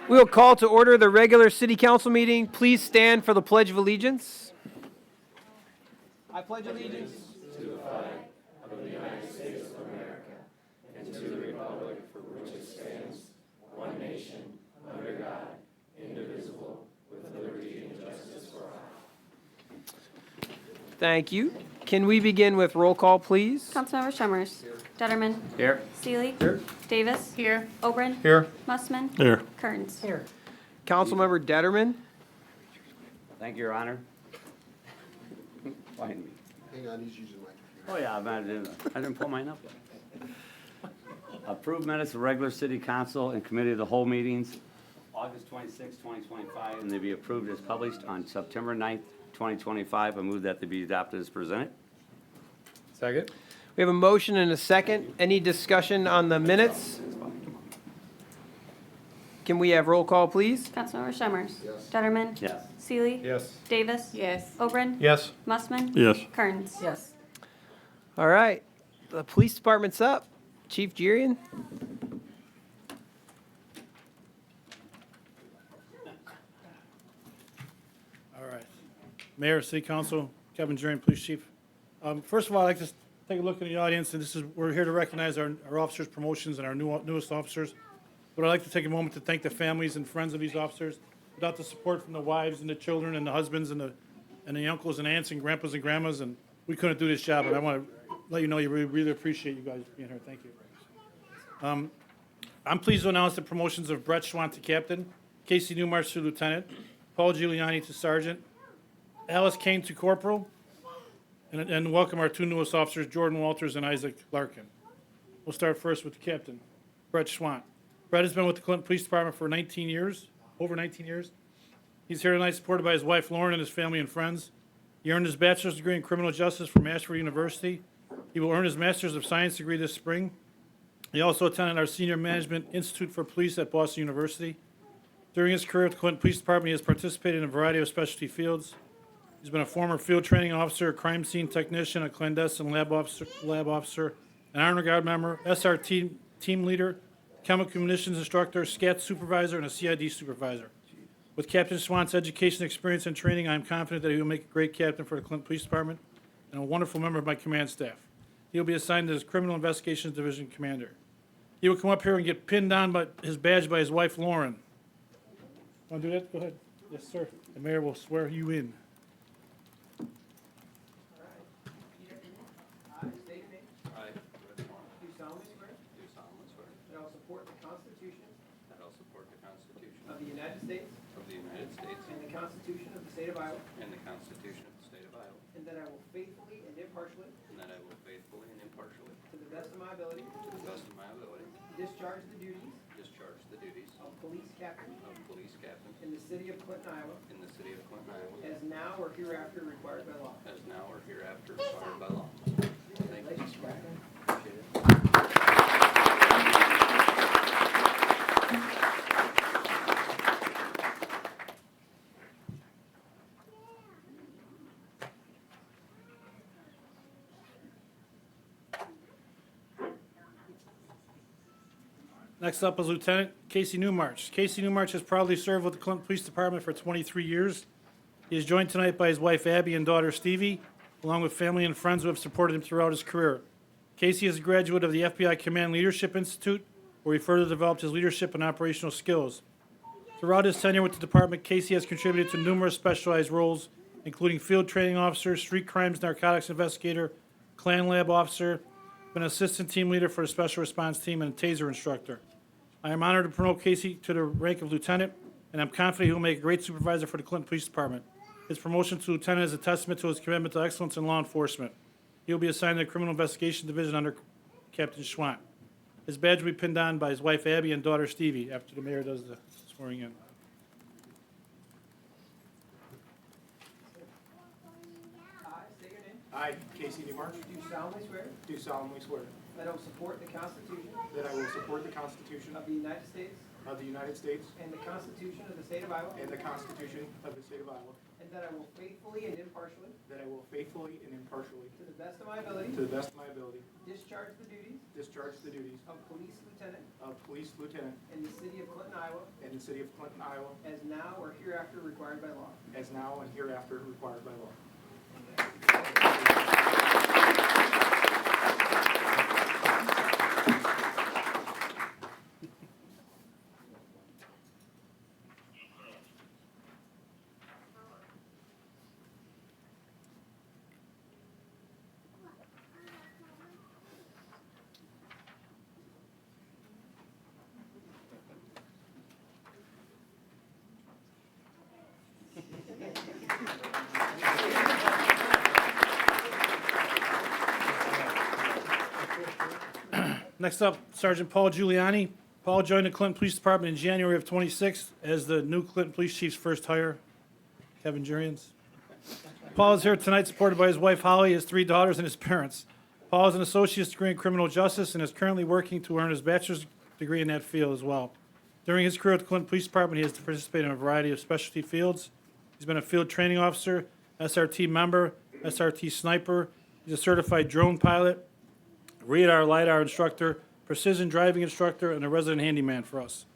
We will call to order the regular city council meeting. Please stand for the Pledge of Allegiance. I pledge allegiance. Thank you. Can we begin with roll call, please? Councilmember Summers. Detterman. Here. Seeley. Here. Davis. Here. Obrin. Here. Mussman. Here. Kearns. Here. Councilmember Detterman. Thank you, Your Honor. Find me. Hang on, he's using my computer. Oh, yeah, I didn't pull mine up yet. Approved minutes of regular city council and committee of the whole meetings, August 26, 2025, and they be approved as published on September 9th, 2025. I move that they be adopted as presented. Second? We have a motion and a second. Any discussion on the minutes? Can we have roll call, please? Councilmember Summers. Yes. Detterman. Yes. Seeley. Yes. Davis. Yes. Obrin. Yes. Mussman. Yes. Kearns. Yes. All right. The police department's up. Chief Jirian. All right. Mayor, City Council, Kevin Jirian, Police Chief. First of all, I'd like to take a look in the audience, and we're here to recognize our officers' promotions and our newest officers. But I'd like to take a moment to thank the families and friends of these officers. Without the support from the wives and the children and the husbands and the uncles and aunts and grandpas and grandmas, and we couldn't do this job. And I want to let you know you really appreciate you guys being here. Thank you. I'm pleased to announce the promotions of Brett Schwann to captain, Casey Newmarch to lieutenant, Paul Giuliani to sergeant, Alice Kane to corporal, and welcome our two newest officers, Jordan Walters and Isaac Larkin. We'll start first with the captain, Brett Schwann. Brett has been with the Clinton Police Department for 19 years, over 19 years. He's here tonight supported by his wife Lauren and his family and friends. He earned his bachelor's degree in criminal justice from Ashford University. He will earn his master's of science degree this spring. He also attended our Senior Management Institute for Police at Boston University. During his career at the Clinton Police Department, he has participated in a variety of specialty fields. He's been a former field training officer, a crime scene technician, a clandestine lab officer, an Honor Guard member, SRT team leader, chemical munitions instructor, SCAT supervisor, and a CID supervisor. With Captain Schwann's education, experience, and training, I am confident that he will make a great captain for the Clinton Police Department and a wonderful member of my command staff. He will be assigned as Criminal Investigations Division Commander. He will come up here and get pinned on by his badge by his wife, Lauren. Want to do that? Go ahead. Yes, sir. The mayor will swear you in. I state your name. I, Do solemnly swear do solemnly swear that I will support the Constitution that I will support the Constitution of the United States of the United States and the Constitution of the State of Iowa, and the Constitution of the State of Iowa, and that I will faithfully and impartially, and that I will faithfully and impartially, to the best of my ability, to the best of my ability, discharge the duties discharge the duties of police captain of police captain in the city of Clinton, Iowa, in the city of Clinton, Iowa, as now or hereafter required by law. as now or hereafter required by law. Thank you. Congratulations, Captain. Appreciate it. Next up is Lieutenant Casey Newmarch. Casey Newmarch has proudly served with the Clinton Police Department for 23 years. He is joined tonight by his wife Abby and daughter Stevie, along with family and friends who have supported him throughout his career. Casey is a graduate of the FBI Command Leadership Institute, where he further developed his leadership and operational skills. Throughout his tenure with the department, Casey has contributed to numerous specialized roles, including field training officer, street crimes narcotics investigator, Klan lab officer, been assistant team leader for the special response team, and a taser instructor. I am honored to promote Casey to the rank of lieutenant, and I'm confident he will make a great supervisor for the Clinton Police Department. His promotion to lieutenant is a testament to his commitment to excellence in law enforcement. He will be assigned to the Criminal Investigation Division under Captain Schwann. His badge will be pinned on by his wife Abby and daughter Stevie after the mayor does the swearing in. I state your name. I, Casey Newmarch, Do solemnly swear do solemnly swear that I will support the Constitution that I will support the Constitution of the United States of the United States and the Constitution of the State of Iowa, and the Constitution of the State of Iowa, and that I will faithfully and impartially, that I will faithfully and impartially, to the best of my ability, to the best of my ability, discharge the duties discharge the duties of police lieutenant of police lieutenant in the city of Clinton, Iowa, in the city of Clinton, Iowa, as now or hereafter required by law. as now and hereafter required by law. Next up, Sergeant Paul Giuliani. Paul joined the Clinton Police Department in January of '26 as the new Clinton Police Chief's first hire. Kevin Jurians. Paul is here tonight supported by his wife Holly, his 3 daughters, and his parents. Paul has an associate's degree in criminal justice and is currently working to earn his bachelor's degree in that field as well. During his career at the Clinton Police Department, he has participated in a variety of specialty fields. He's been a field training officer, SRT member, SRT sniper. He's a certified drone pilot, radar, LiDAR instructor, precision driving instructor, and a resident handyman for us.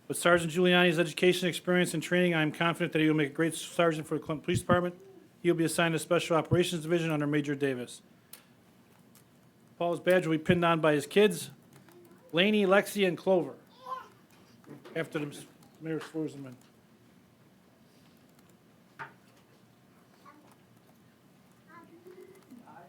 With Sergeant Giuliani's education, experience, and training, I am confident that he will make a great sergeant for the Clinton Police Department. He will be assigned to Special Operations Division under Major Davis. Paul's badge will be pinned on by his kids, Laney, Lexi, and Clover. After the mayor swears them in. I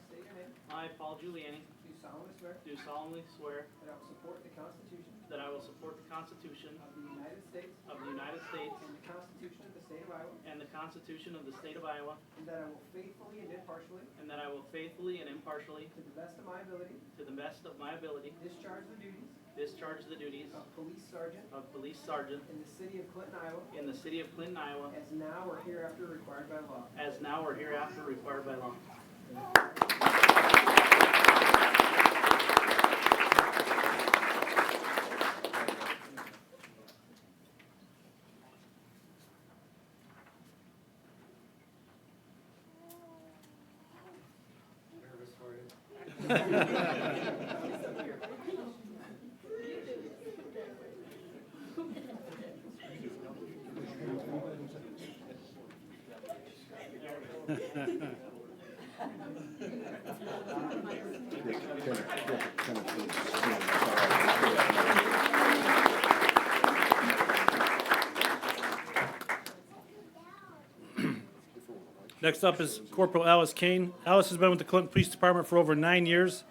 state your name. I, Paul Giuliani, Do solemnly swear do solemnly swear that I will support the Constitution that I will support the Constitution of the United States of the United States and the Constitution of the State of Iowa, and the Constitution of the State of Iowa, and that I will faithfully and impartially, and that I will faithfully and impartially, to the best of my ability, to the best of my ability, discharge the duties discharge the duties of police sergeant of police sergeant in the city of Clinton, Iowa, in the city of Clinton, Iowa, as now or hereafter required by law. as now or hereafter required by law. Nervous for you? Next up is Corporal Alice Kane. Alice has been with the Clinton Police Department for over 9 years.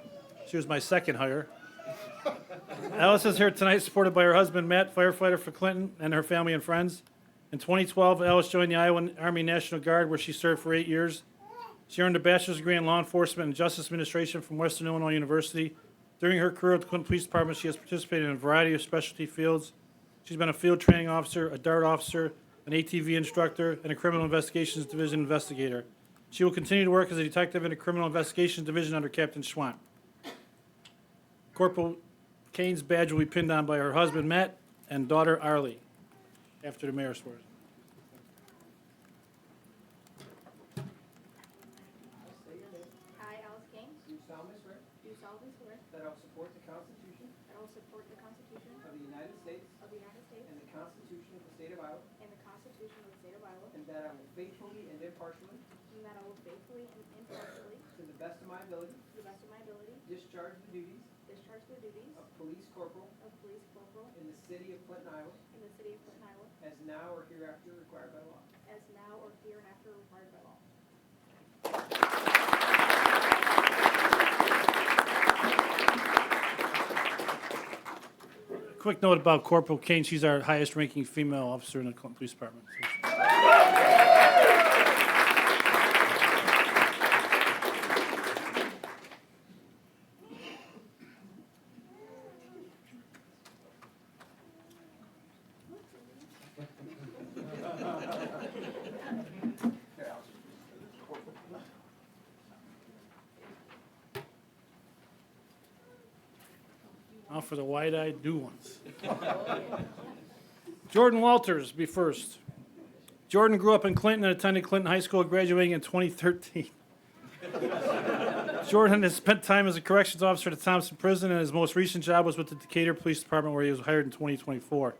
She was my second hire. Alice is here tonight supported by her husband, Matt, firefighter for Clinton, and her family and friends. In 2012, Alice joined the Iowa Army National Guard, where she served for 8 years. She earned a bachelor's degree in law enforcement and justice administration from Western Illinois University. During her career at the Clinton Police Department, she has participated in a variety of specialty fields. She's been a field training officer, a DART officer, an ATV instructor, and a Criminal Investigations Division investigator. She will continue to work as a detective in the Criminal Investigations Division under Captain Schwant. Corporal Kane's badge will be pinned on by her husband, Matt, and daughter, Arlie, after the mayor swears. I state your name. I, Alice Kane, Do solemnly swear do solemnly swear that I will support the Constitution that I will support the Constitution of the United States of the United States and the Constitution of the State of Iowa, and the Constitution of the State of Iowa, and that I will faithfully and impartially, and that I will faithfully and impartially, to the best of my ability, to the best of my ability, discharge the duties discharge the duties of police corporal of police corporal in the city of Clinton, Iowa, in the city of Clinton, Iowa, as now or hereafter required by law. as now or hereinafter required by law. Quick note about Corporal Kane, she's our highest ranking female officer in the Clinton Police Department. Now for the wide-eyed new ones. Jordan Walters be first. Jordan grew up in Clinton and attended Clinton High School, graduating in 2013. Jordan has spent time as a corrections officer at the Thompson Prison, and his most recent job was with the Decatur Police Department, where he was hired in 2024.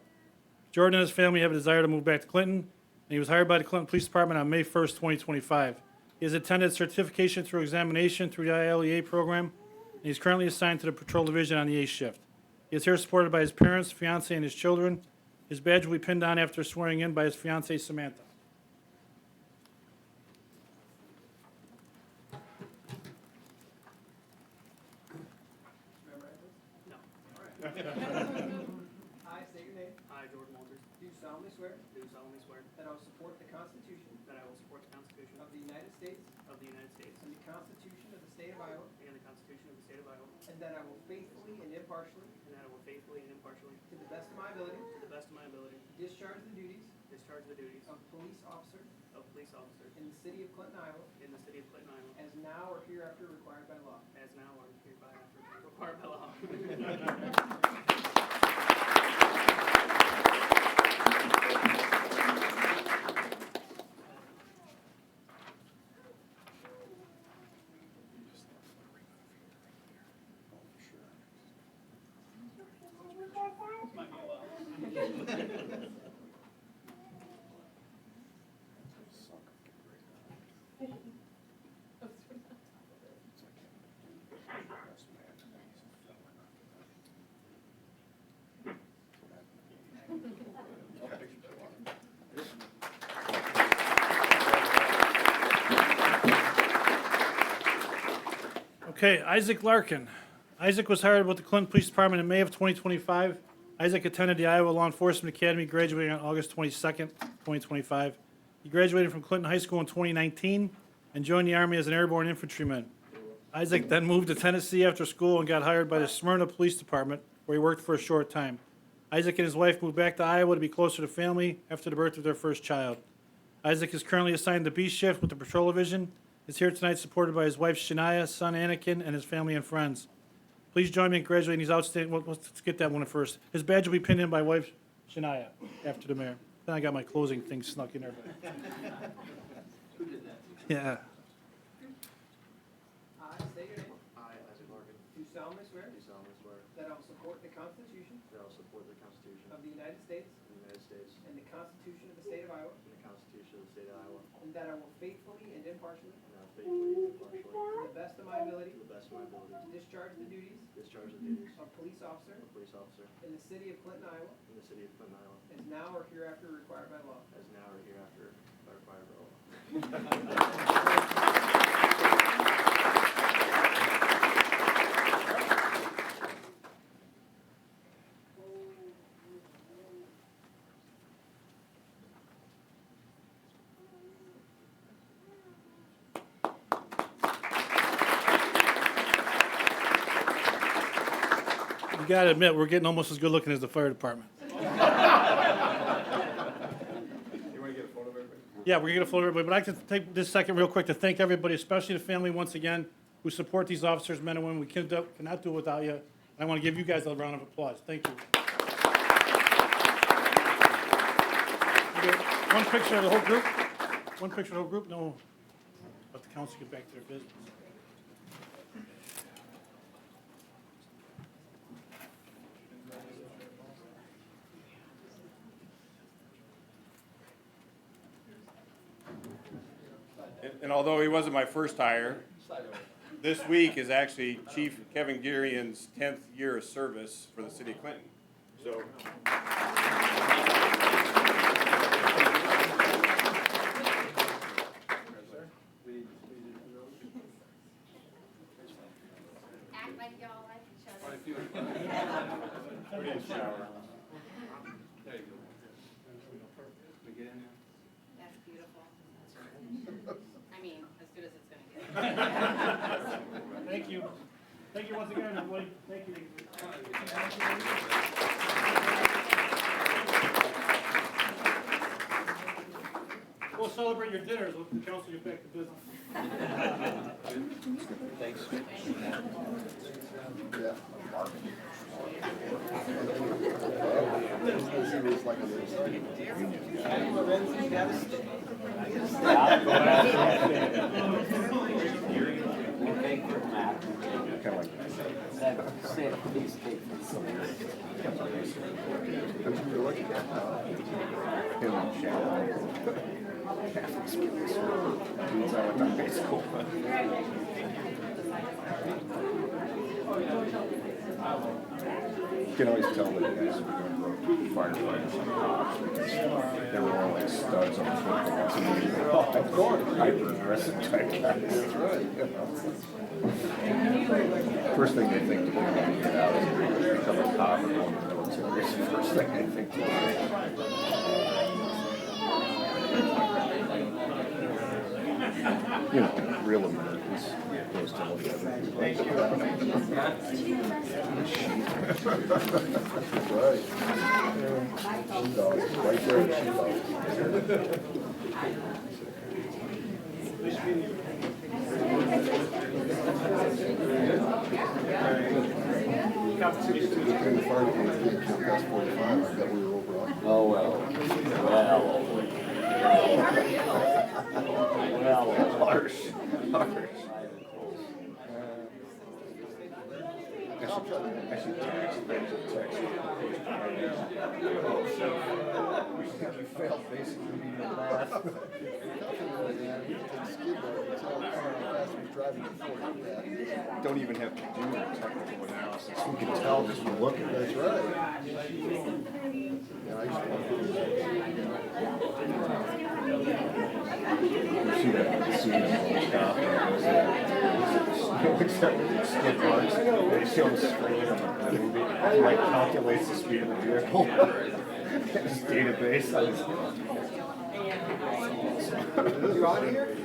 Jordan and his family have a desire to move back to Clinton, and he was hired by the Clinton Police Department on May 1st, 2025. He has attended certification through examination through the ILEA program, and he's currently assigned to the Patrol Division on the A shift. He is here supported by his parents, fiancé, and his children. His badge will be pinned on after swearing in by his fiancée, Samantha. I state your name. I, Jordan Walters, Do solemnly swear do solemnly swear that I will support the Constitution that I will support the Constitution of the United States of the United States and the Constitution of the State of Iowa, and the Constitution of the State of Iowa, and that I will faithfully and impartially, and that I will faithfully and impartially, to the best of my ability, to the best of my ability, discharge the duties discharge the duties of police officer of police officer in the city of Clinton, Iowa, in the city of Clinton, Iowa, as now or hereafter required by law. as now or hereby required by law. Okay, Isaac Larkin. Isaac was hired with the Clinton Police Department in May of 2025. Isaac attended the Iowa Law Enforcement Academy, graduating on August 22nd, 2025. He graduated from Clinton High School in 2019 and joined the Army as an airborne infantryman. Isaac then moved to Tennessee after school and got hired by the Smyrna Police Department, where he worked for a short time. Isaac and his wife moved back to Iowa to be closer to family after the birth of their first child. Isaac is currently assigned to B shift with the Patrol Division. Is here tonight supported by his wife Shania, son Anakin, and his family and friends. Please join me in graduating these outstanding, well, let's get that one first. His badge will be pinned in by wife Shania after the mayor. Then I got my closing thing snuck in there. Who did that? Yeah. I state your name. I, Isaac Larkin, Do solemnly swear do solemnly swear that I will support the Constitution that I will support the Constitution of the United States of the United States and the Constitution of the State of Iowa, and the Constitution of the State of Iowa, and that I will faithfully and impartially, and I will faithfully and impartially, to the best of my ability, to the best of my ability, discharge the duties discharge the duties of police officer of police officer in the city of Clinton, Iowa, in the city of Clinton, Iowa, as now or hereafter required by law. as now or hereafter by required by law. You gotta admit, we're getting almost as good looking as the fire department. You want to get a photo of everybody? Yeah, we're gonna get a photo of everybody, but I'd like to take this second real quick to thank everybody, especially the family once again, who support these officers, men and women. We cannot do it without you. And I want to give you guys a round of applause. Thank you. Okay, one picture of the whole group. One picture of the whole group. No, let the council get back to their business. And although he wasn't my first hire, this week is actually Chief Kevin Gurian's 10th year of service for the city of Clinton. So. Act like y'all like each other. Put in shower. There you go. We get in there? That's beautiful. I mean, as good as it's gonna get. Thank you. Thank you once again, everybody. Thank you. We'll celebrate your dinners with the council get back to business. You can always tell when the guys who were going to go firefighters and cops because they were all like studs on football. Of course. Hyper-aggressive type guys. That's right. First thing they think to do when they get out is become a cop or go in the military. It's the first thing they think to do. You know, real Americans, those tell you everything. Right. Sheepdogs, right there, sheepdogs. Between the fire department and the past 45, I bet we were over on. Oh, well, Harsh. I should text you failed basically being a laugh. Don't even have to do technical analysis. We can tell just from looking. That's right. Yeah, I used to see that skid marks. They show the screen of the movie. He like calculates the speed of the vehicle. His database. You on here?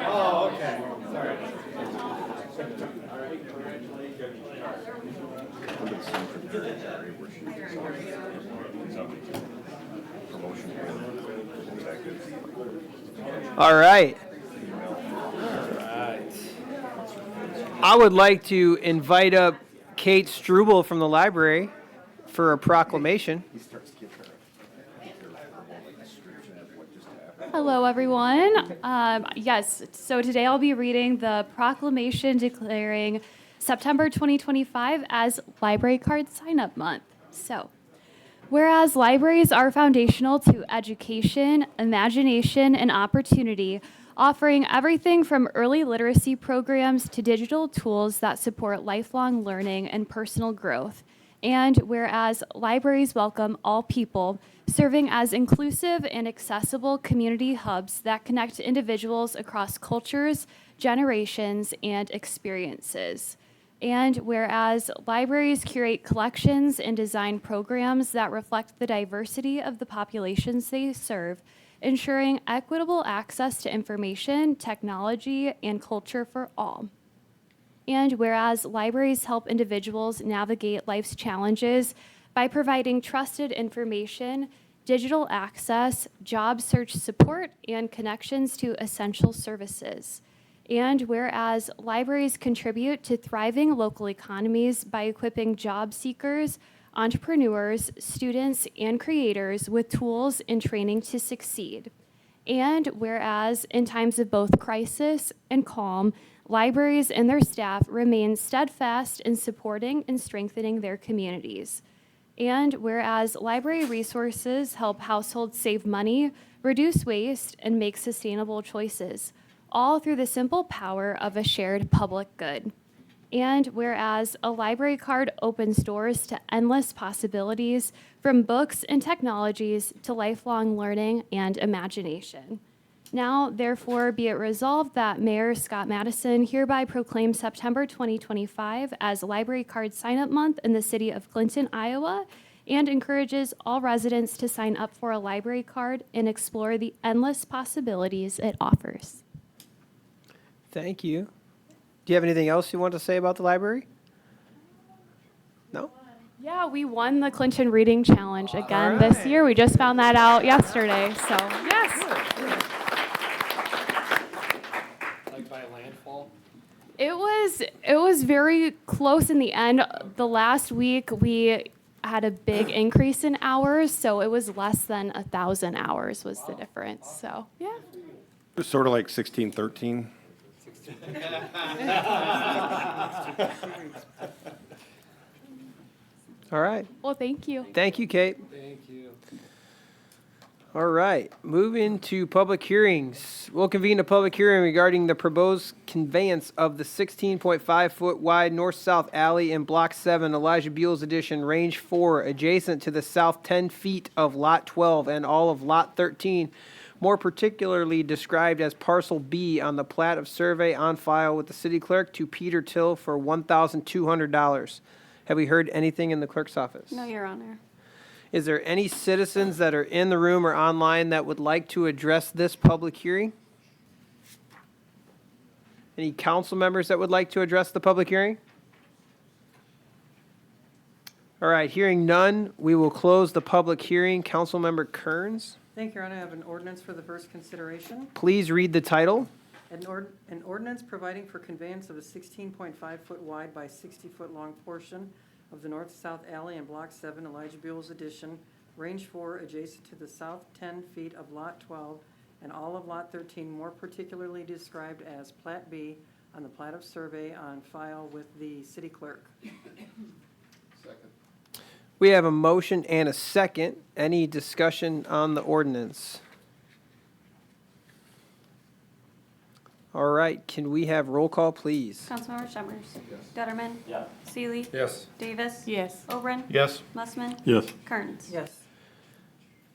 Oh, okay. Sorry. Under the same trajectory where she's promotion. All right. I would like to invite up Kate Struble from the library for a proclamation. He starts giving her a description of what just happened. Hello, everyone. Yes, so today I'll be reading the proclamation declaring September 2025 as Library Card Sign-Up Month. So, whereas libraries are foundational to education, imagination, and opportunity, offering everything from early literacy programs to digital tools that support lifelong learning and personal growth. And whereas libraries welcome all people, serving as inclusive and accessible community hubs that connect individuals across cultures, generations, and experiences. And whereas libraries curate collections and design programs that reflect the diversity of the populations they serve, ensuring equitable access to information, technology, and culture for all. And whereas libraries help individuals navigate life's challenges by providing trusted information, digital access, job search support, and connections to essential services. And whereas libraries contribute to thriving local economies by equipping job seekers, entrepreneurs, students, and creators with tools and training to succeed. And whereas in times of both crisis and calm, libraries and their staff remain steadfast in supporting and strengthening their communities. And whereas library resources help households save money, reduce waste, and make sustainable choices, all through the simple power of a shared public good. And whereas a library card opens doors to endless possibilities, from books and technologies to lifelong learning and imagination. Now, therefore, be it resolved that Mayor Scott Madison hereby proclaims September 2025 as Library Card Sign-Up Month in the city of Clinton, Iowa, and encourages all residents to sign up for a library card and explore the endless possibilities it offers. Thank you. Do you have anything else you want to say about the library? No? Yeah, we won the Clinton Reading Challenge again this right. year. We just found that out yesterday. So, yes. Like by a landfall? It was very close in the end. The last week we had a big increase in hours, so it was less than 1,000 hours was the difference. So, yeah. It's sort of like 1613. All right. Well, thank you. Thank you, Kate. Thank you. All right, moving to public hearings. We'll convene a public hearing regarding the proposed conveyance of the 16.5-foot wide north-south alley in Block 7, Elijah Buell's addition, Range 4, adjacent to the south 10 feet of Lot 12 and all of Lot 13, more particularly described as Parcel B on the plat of survey on file with the city clerk to Peter Till for $1,200. Have we heard anything in the clerk's office? No, Your Honor. Is there any citizens that are in the room or online that would like to address this public hearing? Any council members that would like to address the public hearing? All right, hearing none, we will close the public hearing. Councilmember Kearns, Thank you, Your Honor. I have an ordinance for the first consideration. please read the title. An ordinance providing for conveyance of a 16.5-foot wide by 60-foot long portion of the north-south alley in Block 7, Elijah Buell's addition, Range 4, adjacent to the south 10 feet of Lot 12 and all of Lot 13, more particularly described as Plat B on the plat of survey on file with the city clerk. We have a motion and a second. Any discussion on the ordinance? All right, can we have roll call, please? Councilmember Shevers. Detterman. Yes. Seeley. Yes. Davis. Yes. Oberon. Yes. Mussman. Yes. Kearns. Yes.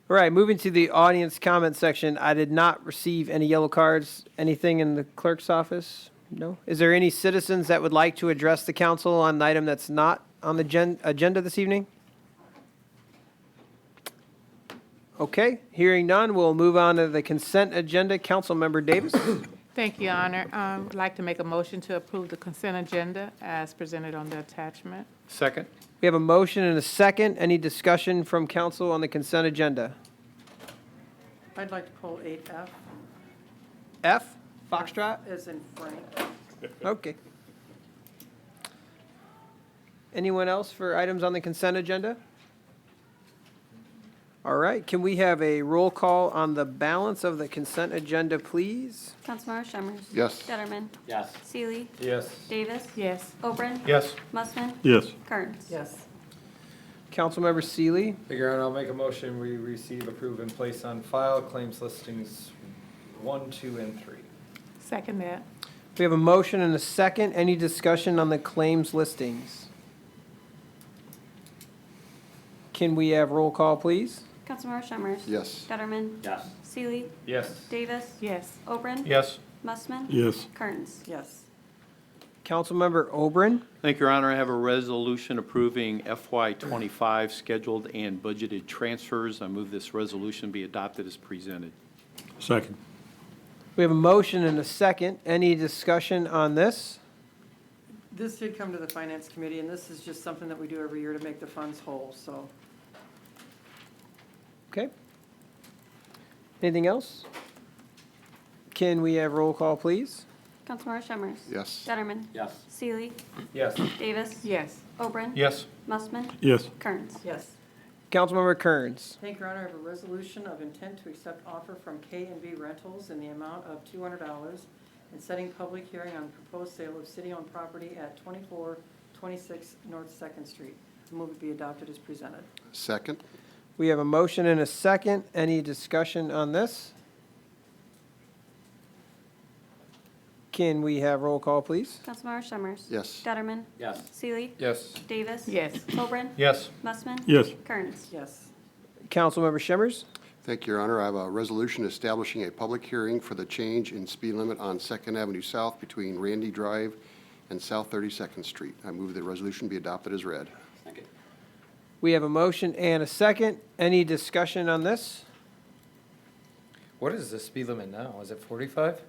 All right, moving to the audience comment section. I did not receive any yellow cards. Anything in the clerk's office? No? Is there any citizens that would like to address the council on an item that's not on the agenda this evening? Okay, hearing none, we'll move on to the consent agenda. Councilmember Davis? Thank you, Your Honor. I'd like to make a motion to approve the consent agenda as presented on the attachment. Second? We have a motion and a second. Any discussion from council on the consent agenda? I'd like to pull 8F F, Foxtrot? as in Frank. Okay. Anyone else for items on the consent agenda? All right, can we have a roll call on the balance of the consent agenda, please? Councilmember Shevers. Yes. Detterman. Yes. Seeley. Yes. Davis. Yes. Oberon. Yes. Mussman. Yes. Kearns. Yes. Councilmember Seeley, Figure out, I'll make a motion, we receive, approve, and place on file claims listings 1, 2, and 3. Second that. we have a motion and a second. Any discussion on the claims listings? Can we have roll call, please? Councilmember Shevers. Yes. Detterman. Yes. Seeley. Yes. Davis. Yes. Oberon. Yes. Mussman. Yes. Kearns. Yes. Councilmember Oberon, Thank you, Your Honor. I have a resolution approving FY25 scheduled and budgeted transfers. I move this resolution be adopted as presented. Second. we have a motion and a second. Any discussion on this? This did come to the Finance Committee, and this is just something that we do every year to make the funds whole, so. Okay. Anything else? Can we have roll call, please? Councilmember Shevers. Yes. Detterman. Yes. Seeley. Yes. Davis. Yes. Oberon. Yes. Mussman. Yes. Kearns. Yes. Councilmember Kearns. Thank you, Your Honor. I have a resolution of intent to accept offer from K&B Rentals in the amount of $200 and setting public hearing on proposed sale of city-owned property at 2426 North Second Street. The move would be adopted as presented. Second. We have a motion and a second. Any discussion on this? Can we have roll call, please? Councilmember Shevers. Yes. Detterman. Yes. Seeley. Yes. Davis. Yes. Oberon. Yes. Mussman. Yes. Kearns. Yes. Councilmember Shemmers. Thank you, Your Honor. I have a resolution establishing a public hearing for the change in speed limit on Second Avenue South between Randy Drive and South 32nd Street. I move the resolution be adopted as read. Second. We have a motion and a second. Any discussion on this? What is the speed limit now? Is it 45?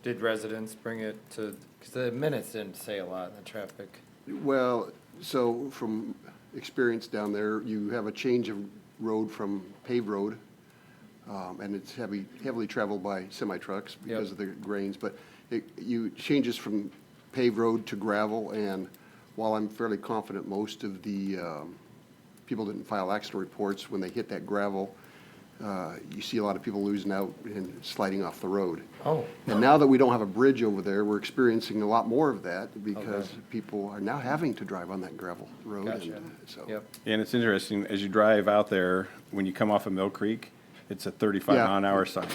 Did residents bring it to, because the minutes didn't say a lot in the traffic. Well, So from experience down there, you have a change of road from paved road, and it's heavily traveled by semi-trucks because of the grains, but you changes from paved road to gravel, and while I'm fairly confident most of the people didn't file accident reports when they hit that gravel, you see a lot of people losing out and sliding off the road. Oh. And now that we don't have a bridge over there, we're experiencing a lot more of that because people are now having to drive on that gravel road. Gotcha. And so, Yep. And it's interesting, as you drive out there, when you come off of Mill Creek, it's a 35 Yeah. mile an hour sign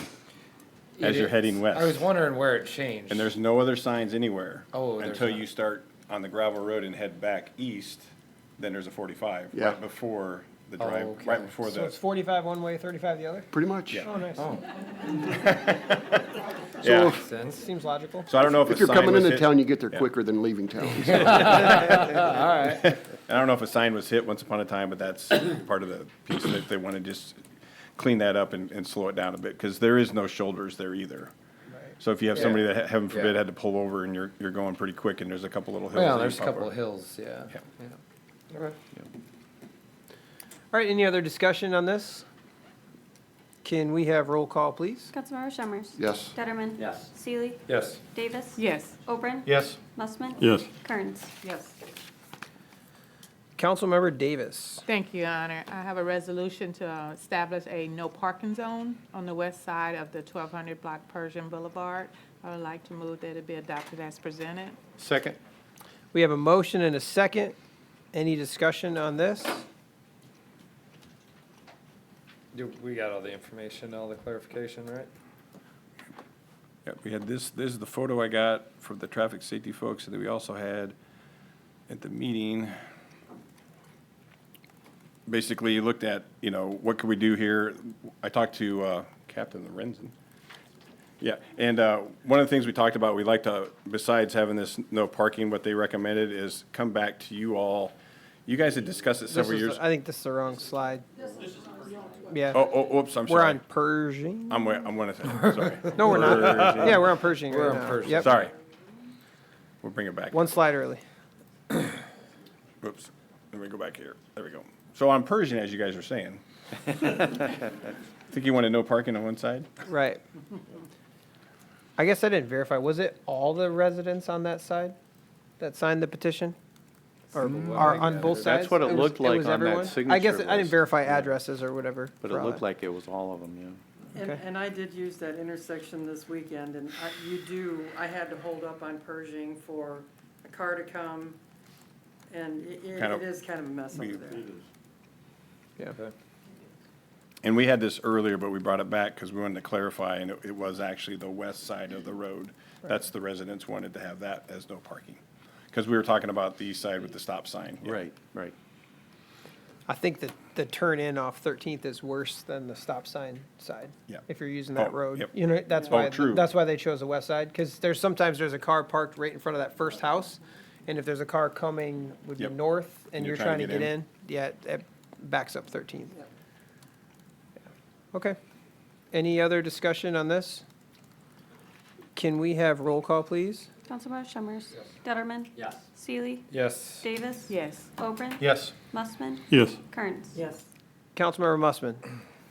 as It you're is. heading west. I was wondering where it changed. And there's no other signs anywhere. Oh, there's until not. you start on the gravel road and head back east, then there's a 45, Yeah. right before the Oh, drive, okay. right before So the. it's 45 one way, 35 the other? pretty much. Yeah. Oh, nice. Oh, Yeah. makes sense. Seems logical. So I don't know if If a you're sign coming was into hit- town, you get there Yeah. quicker than leaving town. All right. I don't know if a sign was hit once upon a time, but that's part of the piece that they want to just clean that up and slow it down a bit, because there is no shoulders there either. So if you have somebody that, heaven forbid, Yeah. had to pull over and you're going pretty quick and there's a couple little hills. Well, that there's a you pop couple over. of hills, yeah. Yeah. Yeah. Okay. All right, any other discussion on this? Can we have roll call, please? Councilmember Summers. Yes. Detterman. Yes. Seely. Yes. Davis. Yes. Oberon. Yes. Mussman. Yes. Kearns. Yes. Councilmember Davis. Thank you, Your Honor. I have a resolution to establish a no parking zone on the west side of the 1200 block Persian Boulevard. I would like to move that it be adopted as presented. Second? We have a motion and a second. Any discussion on this? We got all the information, all the clarification, right? Yeah, we had this is the photo I got from the traffic safety folks that we also had at the meeting. Basically, you looked at, what could we do here? I talked to Captain Lorenzen. Yeah, and one of the things we talked about, we like to, besides having this no parking, what they recommended is come back to you all. You guys had discussed it This several is- years. I think this is the wrong slide. Yeah. Oh, oops, I'm We're sorry. on Pershing. I'm gonna say, sorry. No, we're not. Pershing. Yeah, we're on Pershing We're right on now. Pershing. Yep. Sorry. We'll bring it back. One slide early. Whoops, let me go back here. There we go. So on Pershing, as you guys are saying. Think you wanted no parking on one side? Right. I guess I didn't verify. Was it all the residents on that side that signed the petition? Or on both sides? That's what it was- looked like was on that everyone? I signature guess I didn't list. verify Yeah. addresses or whatever. But for it all looked that. like it was all of them, yeah. And, Okay. and I did use that intersection this weekend, and I had to hold up on Pershing for a car to come, and Kind of- it is kind of a mess over we- there. Yeah. Okay. And we had this earlier, but we brought it back because we wanted to clarify, and it was actually the west side of the road. That's the residents wanted to have that as no parking. Because we were talking about the east side with the stop sign. Yeah. Right, right. I think that the turn in off 13th is worse than the stop sign side. Yeah. If you're using that Oh, road. yep. You know, that's Oh, why, true. that's why they chose the west side. Because sometimes there's a car parked right in front of that first house. And if there's a car coming would be Yep. north and you're trying to get in, yeah, it backs up 13th. Yep. Okay. Any other discussion on this? Can we have roll call, please? Councilmember Summers. Detterman. Yes. Seely. Yes. Davis. Yes. Oberon. Yes. Mussman. Yes. Kearns. Yes. Councilmember Mussman.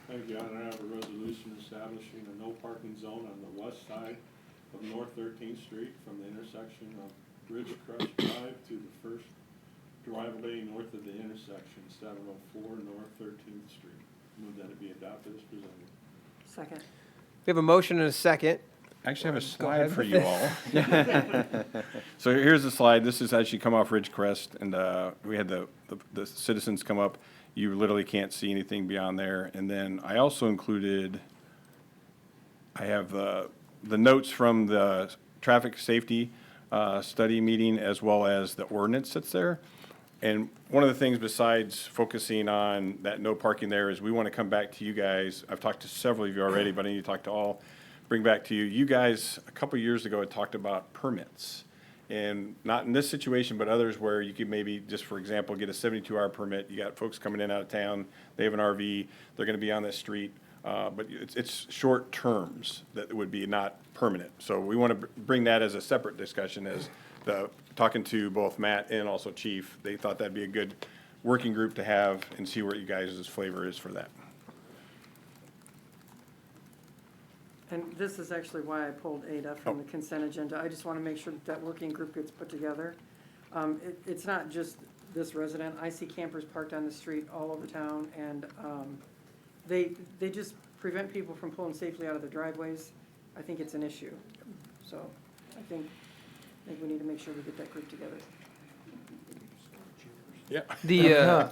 Thank you, Honor. I have a resolution establishing a no parking zone on the west side of North 13th Street from the intersection of Ridgecrest Drive to the first driveway north of the intersection, 704 North 13th Street. Move that it be adopted as presented. Second. We have a motion and a second. I actually have a Go ahead slide for with you it. all. So here's the slide. This is as you come off Ridgecrest, and we had the citizens come up. You literally can't see anything beyond there. And then I also included, I have the notes from the traffic safety study meeting as well as the ordinance that's there. And one of the things besides focusing on that no parking there is we want to come back to you guys. I've talked to several of you already, but I need to talk to all. Bring back to you. You guys, a couple years ago, had talked about permits. And not in this situation, but others where you could maybe, just for example, get a 72-hour permit. You got folks coming in out of town, they have an RV, they're going to be on this street. But it's short terms that would be not permanent. So we want to bring that as a separate discussion as talking to both Matt and also Chief, they thought that'd be a good working group to have and see what you guys' flavor is for that. And this is actually why I pulled 8F from the consent agenda. I just want to make sure that working group gets put together. It's not just this resident. I see campers parked on the street all over town, and they just prevent people from pulling safely out of their driveways. I think it's an issue. So I think we need to make sure we get that group together. Yeah. The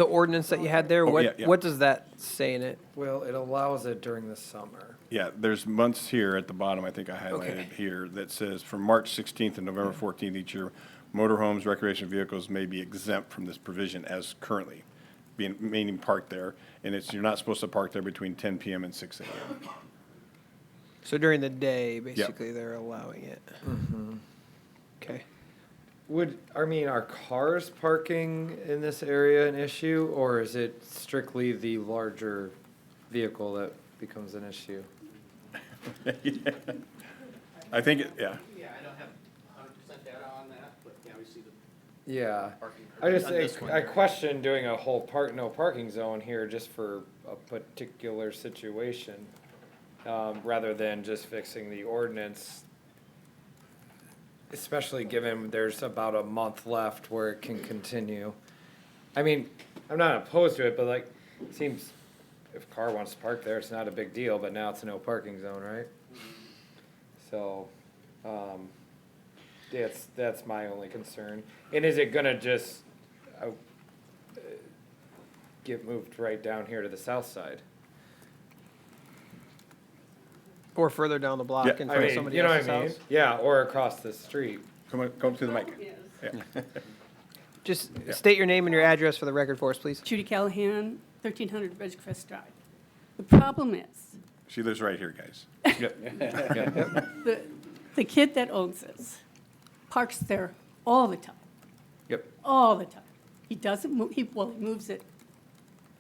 ordinance that you had there, yeah. what does that say in it? Well, it allows it during the summer. Yeah, there's months here at the bottom, I think I highlighted Okay. here, that says from March 16th and November 14th each year, motorhomes, recreation vehicles may be exempt from this provision as currently meaning parked there. And you're not supposed to park there between 10 PM and 6 AM. So during the day, basically, they're allowing it. Okay. Are cars parking in this area an issue, or is it strictly the larger vehicle that becomes an issue? I think, Yeah, I don't have 100% data on that, but yeah, we see the Yeah, parking. I just, on this one. I question doing a whole no parking zone here just for a particular situation, rather than just fixing the ordinance. Especially given there's about a month left where it can continue. I mean, I'm not opposed to it, but like, it seems if a car wants to park there, it's not a big deal, but now it's a no parking zone, right? So, that's my only concern. And is it gonna just, get moved right down here to the south side? Or further down the block Yeah, in I front of mean, somebody you know else's what I mean? house? Yeah, or across the street. come to the mic. Yeah. Just state your name and your address for the record for us, please. Judy Callahan, 1300 Ridgecrest Drive. The problem is, She lives right here, guys. the kid that owns this parks there all the time, Yep. all the time. He doesn't move, he moves it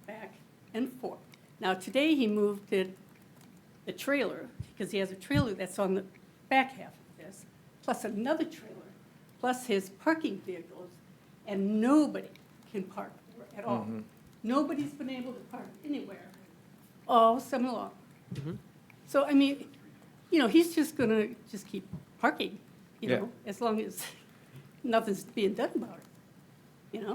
back and forth. Now, today he moved the trailer, because he has a trailer that's on the back half of this, plus another trailer, plus his parking vehicles, and nobody can park at all. Nobody's been able to park anywhere all summer long. So, I mean, he's just gonna just keep parking, as long as nothing's being done about it,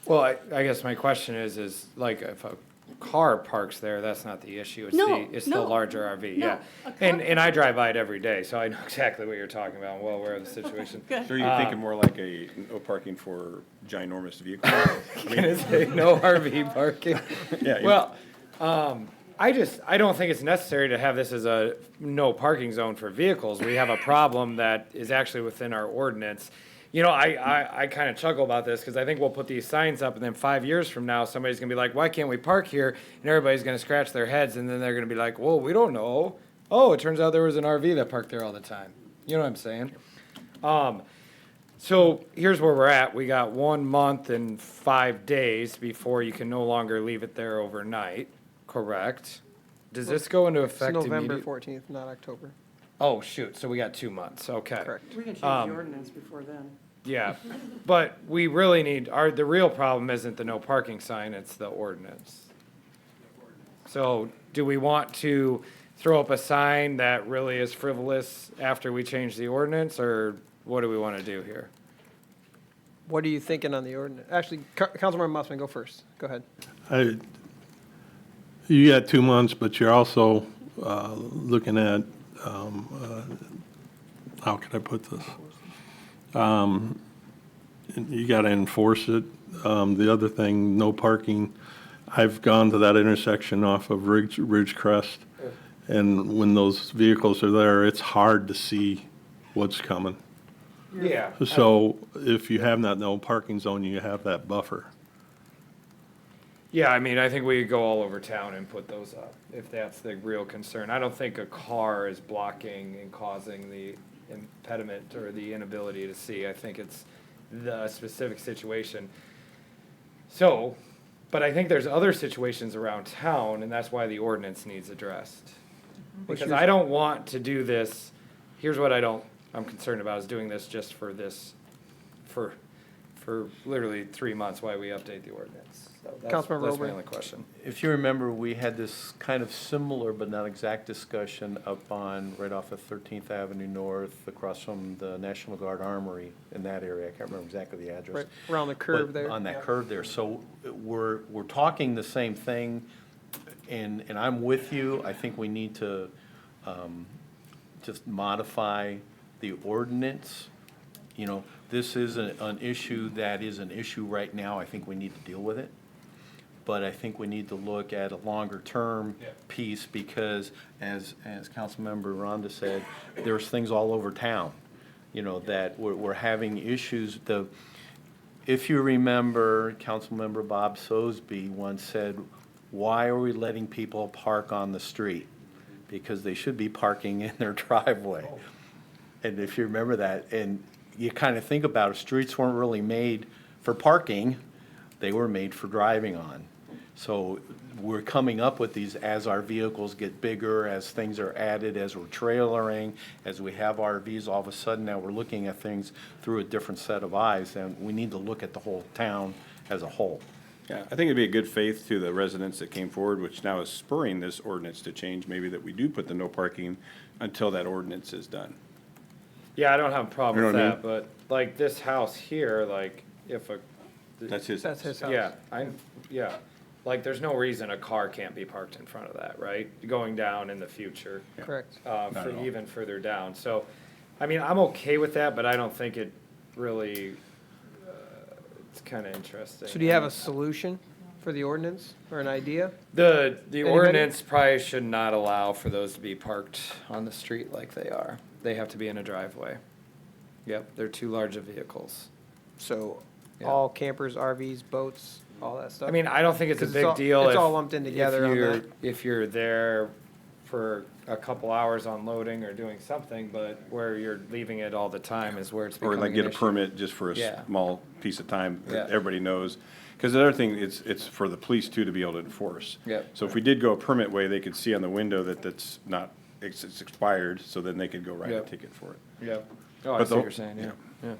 Well, I guess my question is like if a car parks there, that's not the issue. It's No, the no. larger RV, No, yeah. a car- And I drive by it every day, so I know exactly what you're talking about. I'm well aware of the situation. Good. So you're thinking more like a no parking for ginormous vehicles? Can it say no RV parking? Yeah, you- Well, I don't think it's necessary to have this as a no parking zone for vehicles. We have a problem that is actually within our ordinance. I kind of chuckle about this because I think we'll put these signs up and then 5 years from now, somebody's gonna be like, why can't we park here? And everybody's gonna scratch their heads and then they're gonna be like, whoa, we don't know. Oh, it turns out there was an RV that parked there all the time. You know what I'm saying? So here's where we're at. We got 1 month and 5 days before you can no longer leave it there overnight, correct? Does this go into It's effect November immediately? 14th, not October. Oh, shoot, so we got 2 months, okay. Correct. We can change the ordinance before then. Yeah, but we really need, the real problem isn't the no parking sign, it's the ordinance. So do we want to throw up a sign that really is frivolous after we change the ordinance, or what do we want to do here? What are you thinking on the ordinance? Actually, Councilmember Mossman, go first. Go ahead. You got 2 months, but you're also looking at, how can I put this? You got to enforce it. The other thing, no parking. I've gone to that intersection off of Ridgecrest, and when those vehicles are there, it's hard to see what's coming. Yeah. So if you have that no parking zone, you have that buffer. Yeah, I mean, I think we could go all over town and put those up, if that's the real concern. I don't think a car is blocking and causing the impediment or the inability to see. I think it's the specific situation. So, but I think there's other situations around town, and that's why the ordinance needs addressed. Because I don't want to do this, here's what I don't I'm concerned about is doing this just for this, for literally 3 months while we update the ordinance. So Councilmember that's my Robrey. only question. If you remember, we had this kind of similar but not exact discussion up on, right off of 13th Avenue North, across from the National Guard Armory in that area. I can't remember exactly the address. Right around the curve But there. On that curve there. So we're talking the same thing, and I'm with you. I think we need to just modify the ordinance. You know, this is an issue that is an issue right now. I think we need to deal with it. But I think we need to look at a longer-term piece because, as Councilmember Rhonda said, there's things all over town, you know, that we're having issues. If you remember, Councilmember Bob Sosby once said, why are we letting people park on the street? Because they should be parking in their driveway. And if you remember that, and you kind of think about it, streets weren't really made for parking, they were made for driving on. So we're coming up with these as our vehicles get bigger, as things are added, as we're trailering, as we have RVs, all of a sudden now we're looking at things through a different set of eyes, and we need to look at the whole town as a whole. Yeah, I think it'd be a good faith to the residents that came forward, which now is spurring this ordinance to change, maybe that we do put the no parking until that ordinance is done. Yeah, I don't have a problem You with know what I that, but like this house here, like if a. That's his house. Yeah, like there's no reason a car can't be parked in front of that, right? Going down in the future. Correct. Not at all. Even further down. So, I mean, I'm okay with that, but I don't think it really, it's kind of interesting. So do you have a solution for the ordinance or an idea? The Anybody? ordinance probably should not allow for those to be parked on the street like they are. They have to be in a driveway. Yep, they're too large of vehicles. So Yeah. all campers, RVs, boats, all that stuff? I mean, I don't think it's a 'Cause big deal. It's if- all lumped in together on that. If you're there for a couple hours unloading or doing something, but where you're leaving it all the time is where it's Or becoming like an get a issue. permit just for a Yeah. small piece of time Yeah. that everybody knows. Because the other thing, it's for the police too to be able to enforce. Yep. So if we did go a permit way, they could see on the window that that's not, it's expired, so then they could go write a Yep. ticket for it. Yep. Oh, I But see what the- you're saying, yeah, yeah.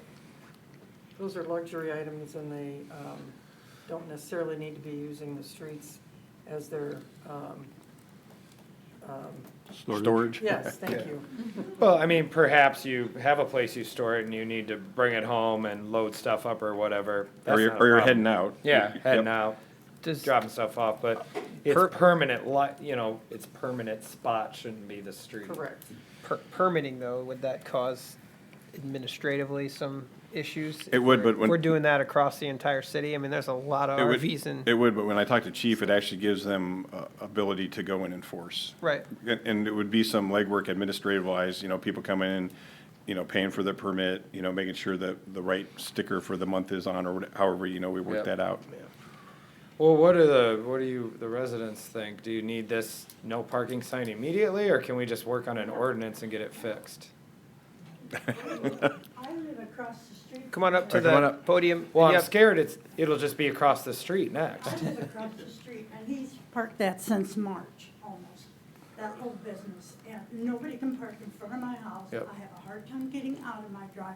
Those are luxury items and they don't necessarily need to be using the streets as their, Storage? yes, thank you. Well, I mean, perhaps you have a place you store it and you need to bring it home and load stuff up or whatever. That's Or you're, not a or you're problem. heading out. Yeah, Yep. heading out, Does, dropping stuff off, but it's permanent, you know, its permanent spot shouldn't be the street. Correct. permitting though, would that cause administratively some issues? It would, but when. If we're doing that across the entire city, I mean, there's a lot of It would- RVs in, It would, but when I talk to chief, it actually gives them ability to go and enforce. right, And it would be some legwork administrative wise, you know, people coming in, you know, paying for the permit, you know, making sure that the right sticker for the month is on, or however, you know, we work Yep. that out. Well, what do the residents think? Do you need this no parking sign immediately, or can we just work on an ordinance and get it fixed? I live across the street. come on up to Right, come on the up. podium. Well, I'm Yep. scared it'll just be across the street next. I live across the street, and he's parked that since March, almost, that whole business. And nobody can park in front of my house. Yep. I have a hard time getting out of my driveway.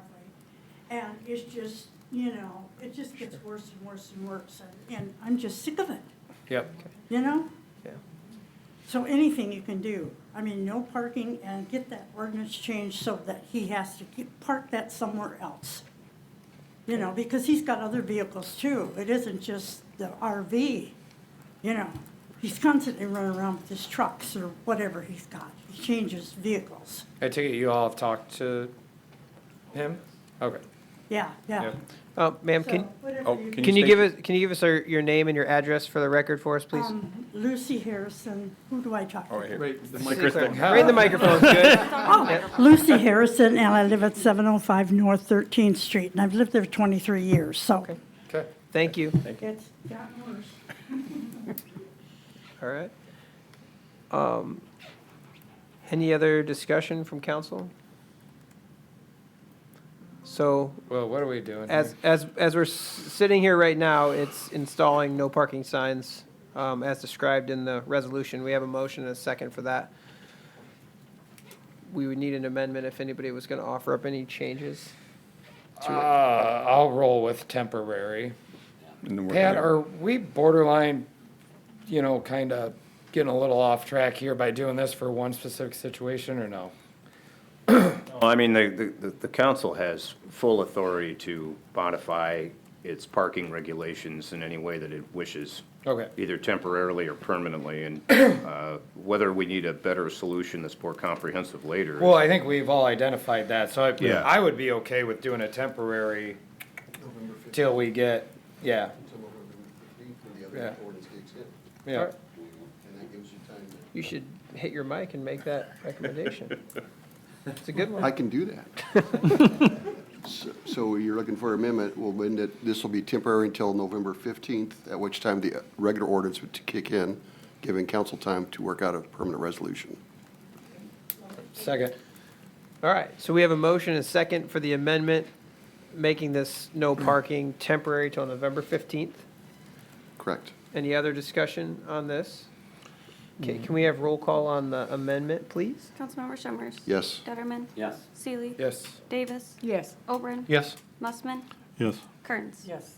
And it's just, you know, it just gets worse and worse and worse. And I'm just sick of it, Yep. you know? Yeah. So anything you can do. I mean, no parking and get that ordinance changed so that he has to park that somewhere else. You know, because he's got other vehicles too. It isn't just the RV, you know. He's constantly running around with his trucks or whatever he's got. He changes vehicles. I take it you all have talked to him? Okay. Yeah, yeah. Yep. Ma'am, So can, whatever Oh, you can can you give state- us, can you give us your name and your address for the record for us, please? Lucy Harrison, who do I talk to? Oh, here. Right, the Right in the microphone, good. Oh, Lucy Harrison, and I live at 705 North 13th Street, and I've lived there 23 years, so Okay. Thank you. it's gotten worse. All right. Any other discussion from council? So Well, what are we doing as, here? as we're sitting here right now, it's installing no parking signs as described in the resolution. We have a motion and a second for that. we would need an amendment if anybody was going to offer up any changes. I'll roll with temporary. And then we're Pat, gonna- are we borderline, kind of getting a little off track here by doing this for one specific situation, or no? I mean, the council has full authority to modify its parking regulations in any way that it wishes. Okay. Either temporarily or permanently, and whether we need a better solution that's more comprehensive later. Well, I think we've all identified that, so Yeah. I would be okay with doing a temporary till we get, yeah. Until November 15th, when Yeah. the ordinance kicks in. Yeah. And that gives you time to. You should hit your mic and make that recommendation. It's a good one. I can do that. So you're looking for amendment, we'll amend it, this will be temporary until November 15th, at which time the regular ordinance would kick in, giving council time to work out a permanent resolution. Second. All right, so we have a motion and a second for the amendment, making this no parking temporary till November 15th. Correct. Any other discussion on this? Okay, can we have roll call on the amendment, please? Councilmember Summers. Yes. Detterman. Yes. Seely. Yes. Davis. Yes. Oberon. Yes. Mussman. Yes. Kearns. Yes.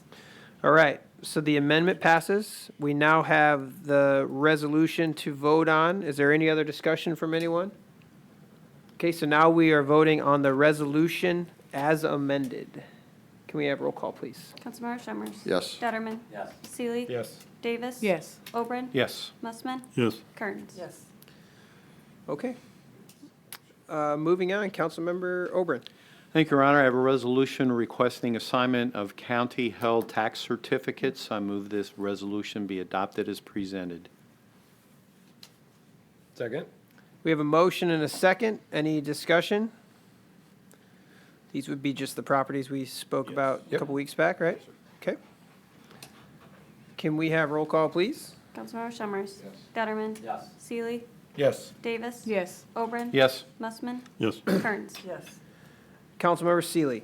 All right, so the amendment passes. We now have the resolution to vote on. Is there any other discussion from anyone? Okay, so now we are voting on the resolution as amended. Can we have roll call, please? Councilmember Summers. Yes. Detterman. Yes. Seely. Yes. Davis. Yes. Oberon. Yes. Mussman. Yes. Kearns. Yes. Okay. Moving on, Councilmember Oberon. Thank you, Your Honor. I have a resolution requesting assignment of county-held tax certificates. I move this resolution be adopted as presented. Second. We have a motion and a second. Any discussion? These would be just the properties we spoke about a Yep. couple weeks back, right? Okay. Can we have roll call, please? Councilmember Summers. Detterman. Yes. Seely. Yes. Davis. Yes. Oberon. Yes. Mussman. Yes. Kearns. Yes. Councilmember Seely.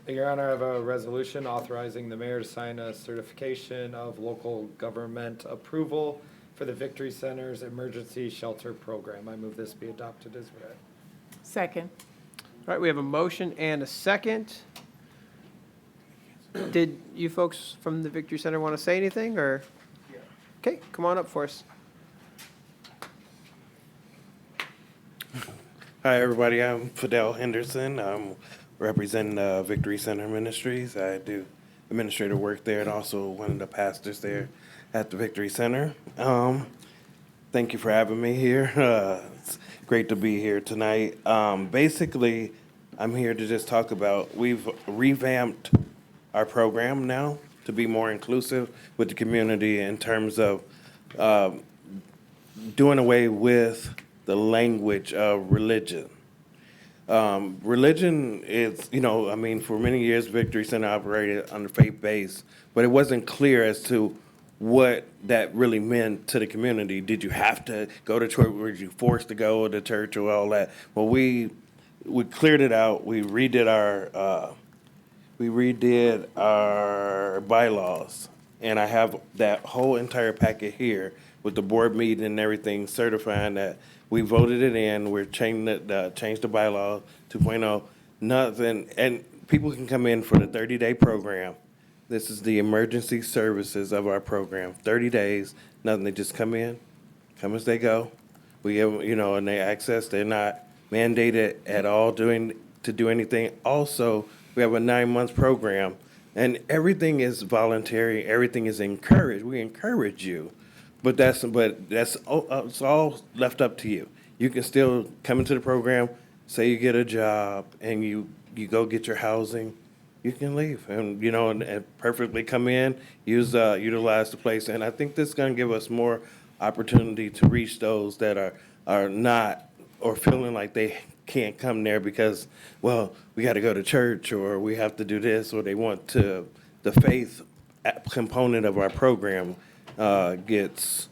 Your Honor, I have a resolution authorizing the mayor to sign a certification of local government approval for the Victory Center's emergency shelter program. I move this be adopted as read. Second. All right, we have a motion and a second. Did you folks from the Victory Center want to say anything, or? Okay, come on up for us. Hi, everybody. I'm Fidel Henderson. I'm representing Victory Center Ministries. I do administrative work there and also one of the pastors there at the Victory Center. Thank you for having me here. It's great to be here tonight. Basically, I'm here to just talk about, we've revamped our program now to be more inclusive with the community in terms of doing away with the language of religion. Religion is, for many years, Victory Center operated under faith-based, but it wasn't clear as to what that really meant to the community. Did you have to go to church? Were you forced to go to church or all that? Well, we cleared it out. We redid our bylaws, and I have that whole entire packet here with the board meeting and everything certifying that we voted it in. We're changed the bylaw 2.0. Nothing, and people can come in for the 30-day program. This is the emergency services of our program. 30 days, nothing. They just come in, come as they go. We have, and they access. They're not mandated at all to do anything. Also, we have a 9-month program, and everything is voluntary. Everything is encouraged. We encourage you. But it's all left up to you. You can still come into the program, say you get a job, and you go get your housing. You can leave, and and perfectly come in, utilize the place. And I think this is going to give us more opportunity to reach those that are not or feeling like they can't come there because, well, we got to go to church or we have to do this, or they want to. The faith component of our program gets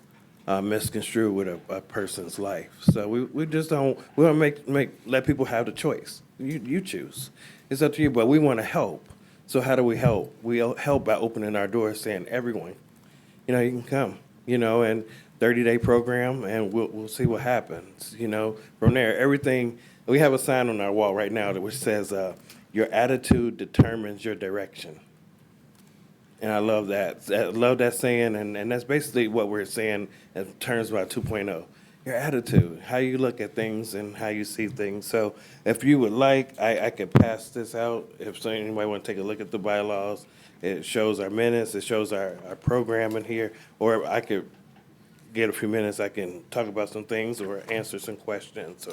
misconstrued with a person's life. So we just don't. We want to let people have the choice. You choose. It's up to you. But we want to help. So how do we help? We help by opening our doors, saying everyone, you can come. And 30-day program, and we'll see what happens. From there, everything, we have a sign on our wall right now that which says, your attitude determines your direction. And I love that. I love that saying, and that's basically what we're saying in terms about 2.0. Your attitude, how you look at things and how you see things. So if you would like, I could pass this out. If anybody want to take a look at the bylaws, it shows our minutes, it shows our program in here, or I could get a few minutes, I can talk about some things or answer some questions.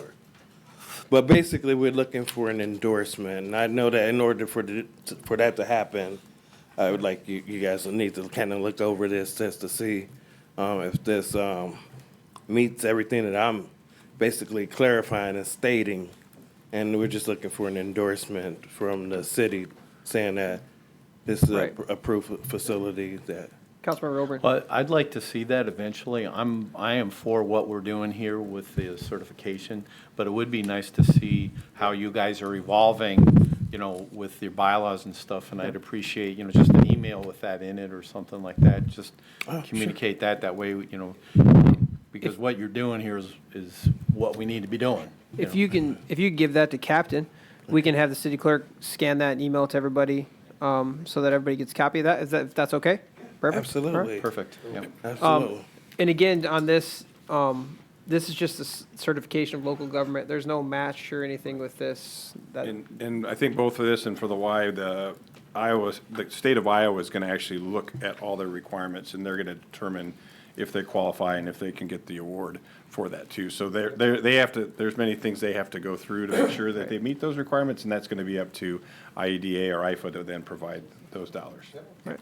But basically, we're looking for an endorsement. And I know that in order for that to happen, I would like you guys to need to kind of look over this just to see if this meets everything that I'm basically clarifying and stating. And we're just looking for an endorsement from the city saying that this is Right. a approved facility that. Councilmember Oberon. Well, I'd like to see that eventually. I am for what we're doing here with the certification, but it would be nice to see how you guys are evolving, with your bylaws and stuff, and I'd appreciate, just an email with that in it or something like that, just communicate that way, because what you're doing here is what we need to be doing. If you can give that to Captain, we can have the city clerk scan that and email it to everybody, so that everybody gets a copy of that. If that's okay? Perfect. Absolutely. All right. Perfect, yeah. Absolutely. And again, on this, this is just a certification of local government. There's no match or anything with this. And I think both for this and for the Y, the state of Iowa is going to actually look at all their requirements, and they're going to determine if they qualify and if they can get the award for that too. So they have to, there's many things they have to go through to make sure that they meet those requirements, and that's going to be up to IEDA or IFA to then provide those dollars. Right.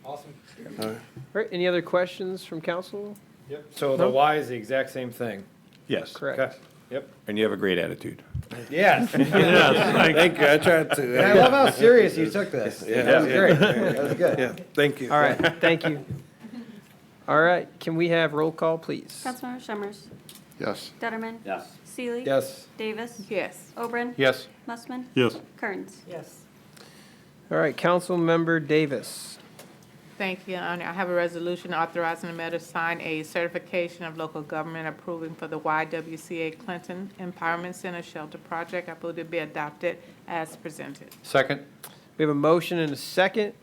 Awesome. All right, any other questions from council? Yep. So the Y is the exact same thing. Yes. Correct. Okay. Yep. And you have a great attitude. Yes. Thank you, I tried to. And I love how serious you took this. Yeah. That was great. That was good. Yeah, thank you. All right, thank you. All right, can we have roll call, please? Councilmember Summers. Yes. Detterman. Yes. Seeley. Yes. Davis. Yes. Oberon. Yes. Mussman. Yes. Kearns. Yes. All right, Councilmember Davis. Thank you, Your Honor. I have a resolution authorizing the mayor to sign a certification of local government approving for the YWCA Clinton Empowerment Center Shelter Project. I move it be adopted as presented. Second? We have a motion and a second.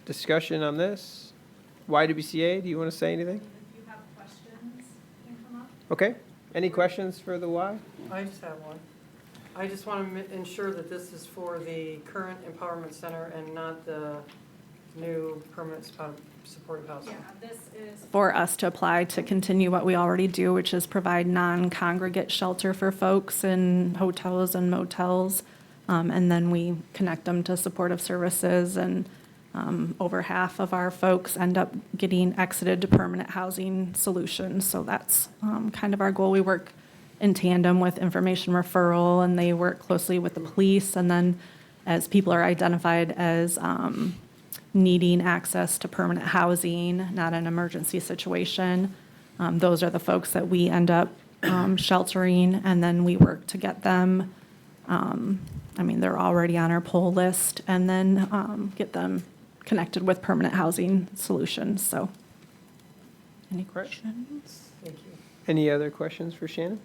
Discussion on this. YWCA, do you want to say anything? If you have questions, you can come up. Okay, any questions for the Y? I just have one. I just want to ensure that this is for the current Empowerment Center and not the new permanent supportive housing. Yeah, this is for us to apply to continue what we already do, which is provide non-congregate shelter for folks in hotels and motels. And then we connect them to supportive services, and over half of our folks end up getting exited to permanent housing solutions. So that's kind of our goal. We work in tandem with information referral, and they work closely with the police. And then as people are identified as needing access to permanent housing, not an emergency situation, those are the folks that we end up sheltering, and then we work to get them, they're already on our poll list, and then get them connected with permanent housing solutions, so. Any questions? Thank you. Any other questions for Shannon?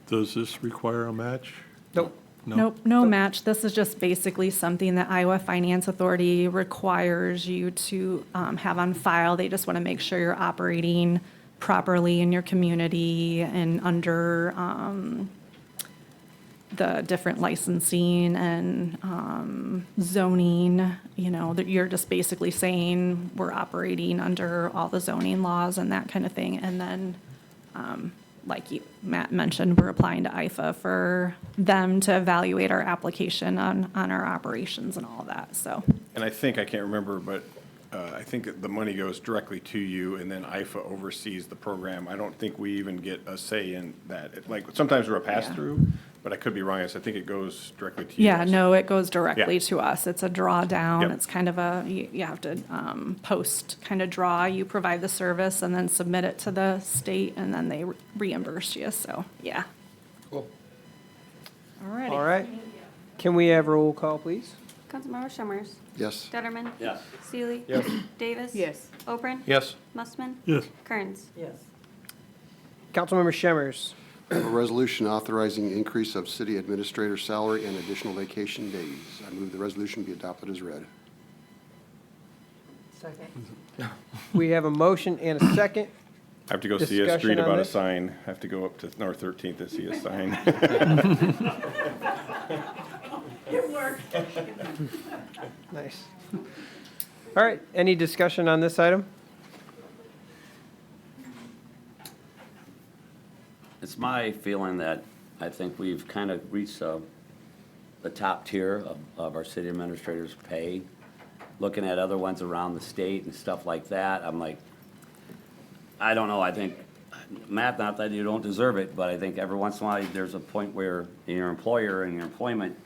Does this require a match? Nope. Nope, no match. This is just basically something that Iowa Finance Authority requires you to have on file. They just want to make sure you're operating properly in your community and under the different licensing and zoning, that you're just basically saying we're operating under all the zoning laws and that kind of thing. And then, like Matt mentioned, we're applying to IFA for them to evaluate our application on our operations and all that, so. And I can't remember, but I think that the money goes directly to you, and then IFA oversees the program. I don't think we even get a say in that. Sometimes we're a pass-through, but I could be wrong. I think it goes directly to you. Yeah, no, it goes directly to us. It's a drawdown. Yep. It's kind of you have to post kind of draw. You provide the service and then submit it to the state, and then they reimburse you, so, yeah. Cool. All righty. All right. Can we have roll call, please? Councilmember Summers. Yes. Detterman. Yes. Seely. Yes. Davis. Yes. Oberon. Yes. Musman. Yes. Kearns. Yes. Councilmember Shemmers. A resolution authorizing increase of city administrator salary and additional vacation days. I move the resolution be adopted as read. Second. We have a motion and a second. I have to go see a Discussion street on about a this? sign. I have to go up to North 13th to see a sign. It worked. Nice. All right, any discussion on this item? It's my feeling that I think we've kind of reached the top tier of our city administrators' pay. Looking at other ones around the state and stuff like that, I'm like, I don't know, I think, Matt, not that you don't deserve it, but I think every once in a while, there's a point where in your employer and your employment,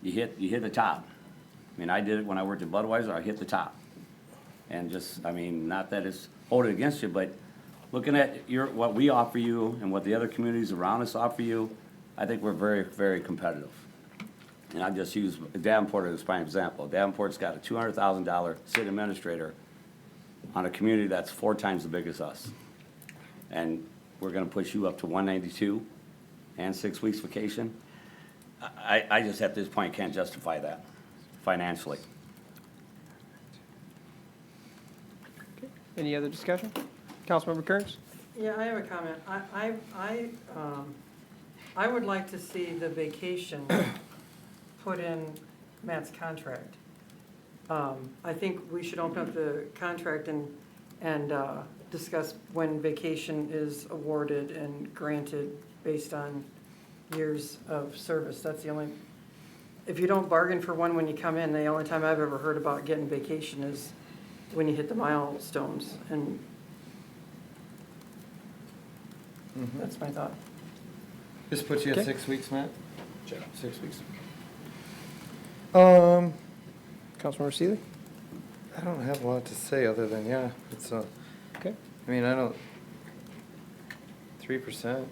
you hit the top. I mean, I did it when I worked at Budweiser, I hit the top. And just, I mean, not that it's holding against you, but looking at what we offer you and what the other communities around us offer you, I think we're very, very competitive. And I just use Davenport as a prime example. Davenport's got a $200,000 city administrator on a community that's 4 times the big as us. And we're gonna push you up to 192 and 6 weeks vacation. I just at this point can't justify that financially. Any other discussion? Councilmember Kearns? Yeah, I have a comment. I would like to see the vacation put in Matt's contract. I think we should open up the contract and discuss when vacation is awarded and granted based on years of service. That's the only, if you don't bargain for one when you come in, the only time I've ever heard about getting vacation is when you hit the milestones, and that's my thought. This puts you Okay. at 6 weeks, Matt? 6 weeks. Councilmember Seeley? I don't have a lot to say other than, yeah, it's Okay. I mean, I don't, 3%.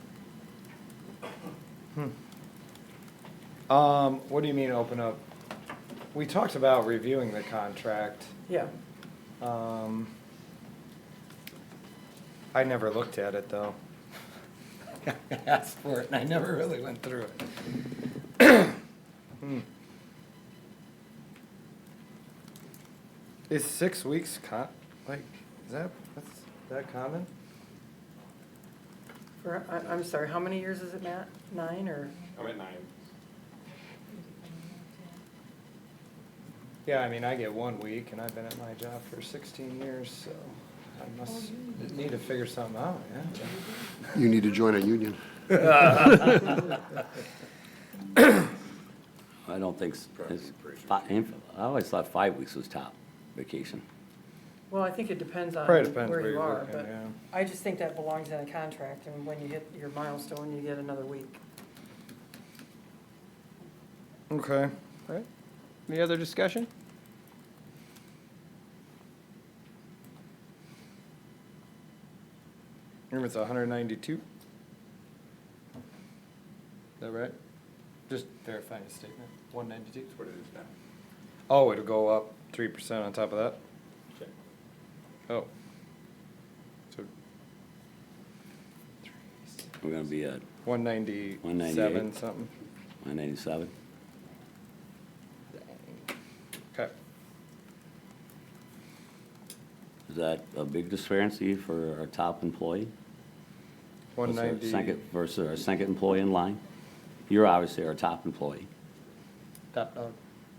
What do you mean open up? We talked about reviewing the contract. Yeah. I never looked at it, though. I asked for it, and I never really went through it. Is 6 weeks is that common? I'm sorry, how many years is it, Matt? 9 or? I'm at 9. Yeah, I mean, I get 1 week, and I've been at my job for 16 years, so I must need to figure something out, yeah. You need to join a union. I don't think, I always thought 5 weeks was top vacation. Well, I think it depends on Probably depends where where you you're are, working, but yeah. I just think that belongs in a contract, and when you hit your milestone, you get another week. Okay. All right. Any other discussion? Remember, it's 192? Is that right? Just verifying the statement. 192? That's what it is now. Oh, it'll go up 3% on top of that? Check. Oh. So We're gonna be at 197 198. something? 197. Okay. Is that a big disparity for our top employee? Versus our 190. Versus our second employee in line? You're obviously our top employee, Top dog.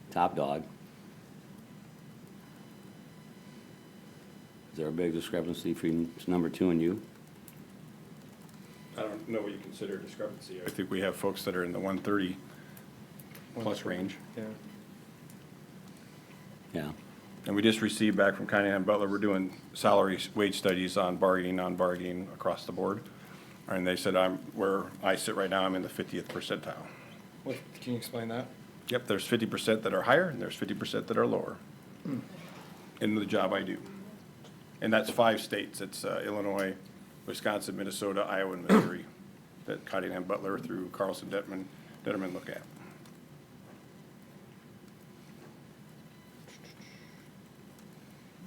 top dog. Is there a big discrepancy between number 2 and you? I don't know what you consider a discrepancy. I think we have folks that are in the 130 plus range. Yeah. Yeah. And we just received back from Connie and Butler, we're doing salary wage studies on bargaining, non-bargaining across the board. And they said where I sit right now, I'm in the 50th percentile. What, can you explain that? Yep, there's 50% that are higher and there's 50% that are lower in the job I do. And that's 5 states. It's Illinois, Wisconsin, Minnesota, Iowa, and Missouri that Connie and Butler through Carlson Detterman look at.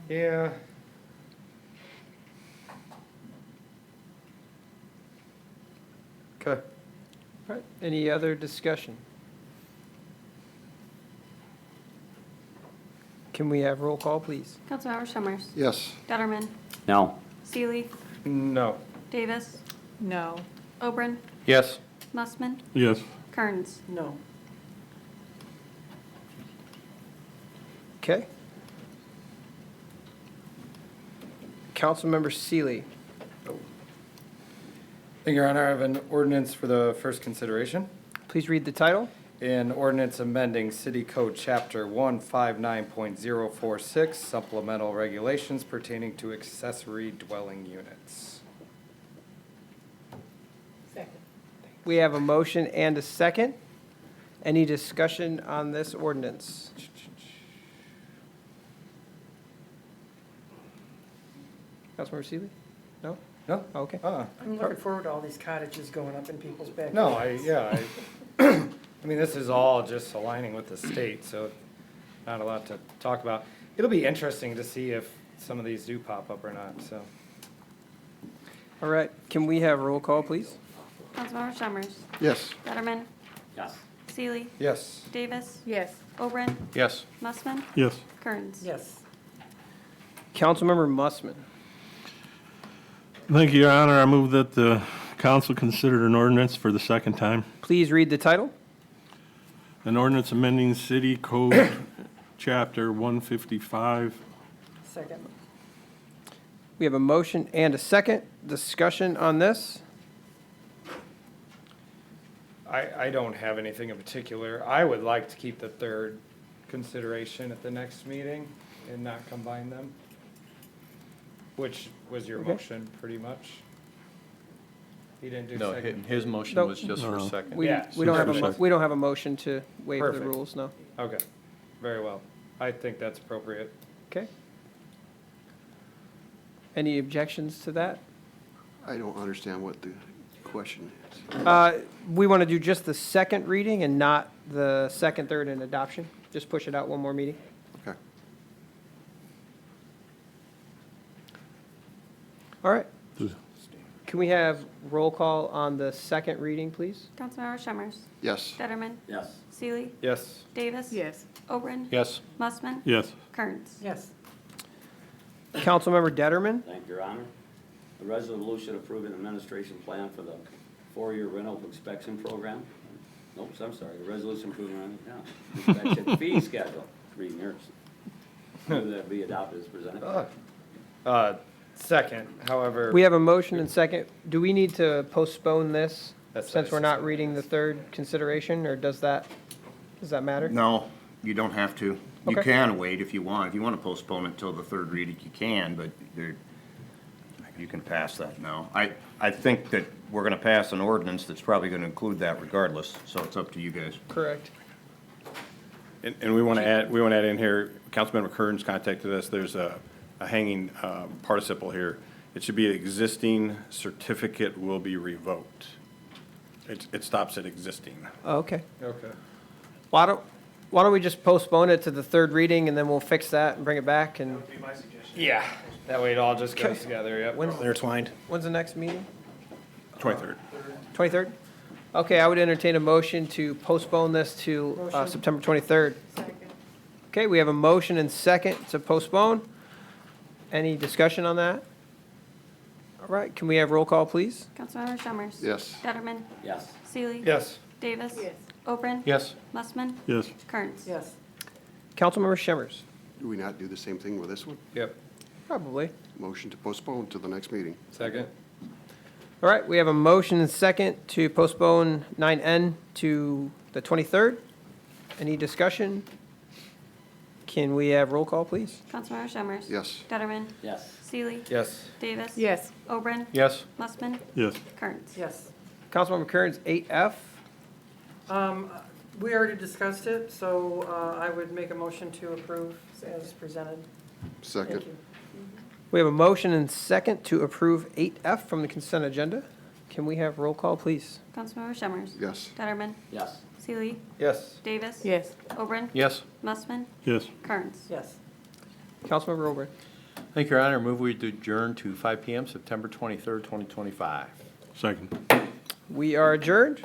Yeah. Okay. All right, any other discussion? Can we have roll call, please? Councilmember Summers. Yes. Detterman. No. Seeley. No. Davis. No. Oberon. Yes. Mussman. Yes. Kearns. No. Okay. Councilmember Seeley. Thank you, Your Honor. I have an ordinance for the first consideration. Please read the title. An ordinance amending City Code Chapter 159.046 supplemental regulations pertaining to accessory dwelling units. We have a motion and a second. Any discussion on this ordinance? Councilmember Seeley? No? No? Okay. I'm looking forward to all these cottages going up in people's backyards. No, I mean, this is all just aligning with the state, so not a lot to talk about. It'll be interesting to see if some of these do pop up or not, so. All right, can we have roll call, please? Councilmember Summers. Yes. Detterman. Yes. Seeley. Yes. Davis. Yes. Oberon. Yes. Mussman. Yes. Kearns. Yes. Councilmember Mussman. Thank you, Your Honor. I move that the council consider an ordinance for the second time. Please read the title. An ordinance amending City Code Chapter 155. Second. We have a motion and a second. Discussion on this? I don't have anything in particular. I would like to keep the third consideration at the next meeting and not combine them, which was your Okay. motion, pretty much. He didn't do No, second. his motion No. was just for second. We, Yeah, we don't have a, second. we don't have a motion to waive the Perfect. rules, no. Okay, very well. I think that's appropriate. Okay. Any objections to that? I don't understand what the question is. We want to do just the second reading and not the second, third, and adoption. Just push it out one more meeting. Okay. All right. Can we have roll call on the second reading, please? Councilmember Summers. Yes. Detterman. Yes. Seeley. Yes. Davis. Yes. Oberon. Yes. Mussman. Yes. Kearns. Yes. Councilmember Detterman. Thank you, Your Honor. A resolution approving administration plan for the four-year rental inspection program. Nope, I'm sorry, a resolution approving, inspection fee schedule, reading yours. Move that be adopted as presented. Second, however. We have a motion and second. Do we need to postpone this That's what since I we're not suspected. reading the third consideration, or does that matter? No, you don't have to. You Okay. can wait if you want. If you want to postpone it till the third reading, you can, but you can pass that now. I think that we're going to pass an ordinance that's probably going to include that regardless, so it's up to you guys. Correct. And we want to add in here, Councilmember Kearns contacted us, there's a hanging participle here. It should be existing certificate will be revoked. It stops at existing. Oh, okay. Okay. Why don't we just postpone it to the third reading, and then we'll fix that and bring it back, and Yeah, that way it all just goes together, yep. Intertwined. When's the next meeting? 23rd. 23rd? Okay, I would entertain a motion to postpone this to September 23rd. Okay, we have a motion and second to postpone. Any discussion on that? All right, can we have roll call, please? Councilmember Summers. Yes. Detterman. Yes. Seeley. Yes. Davis. Oberon. Yes. Mussman. Yes. Kearns. Yes. Councilmember Shemmers? Do we not do the same thing with this one? Yep. Probably. Motion to postpone to the next meeting. Second. All right, we have a motion and second to postpone 9N to the 23rd. Any discussion? Can we have roll call, please? Councilmember Summers. Yes. Detterman. Yes. Seeley. Yes. Davis. Yes. Oberon. Yes. Mussman. Yes. Kearns. Yes. Councilmember Kearns, 8F. We already discussed it, so I would make a motion to approve as presented. Second. Thank you. We have a motion and second to approve 8F from the consent agenda. Can we have roll call, please? Councilmember Summers. Yes. Detterman. Yes. Seeley. Yes. Davis. Yes. Oberon. Yes. Mussman. Yes. Kearns. Yes. Councilmember Oberon. Thank you, Your Honor. Move we adjourn to 5 PM, September 23rd, 2025. Second. We are adjourned.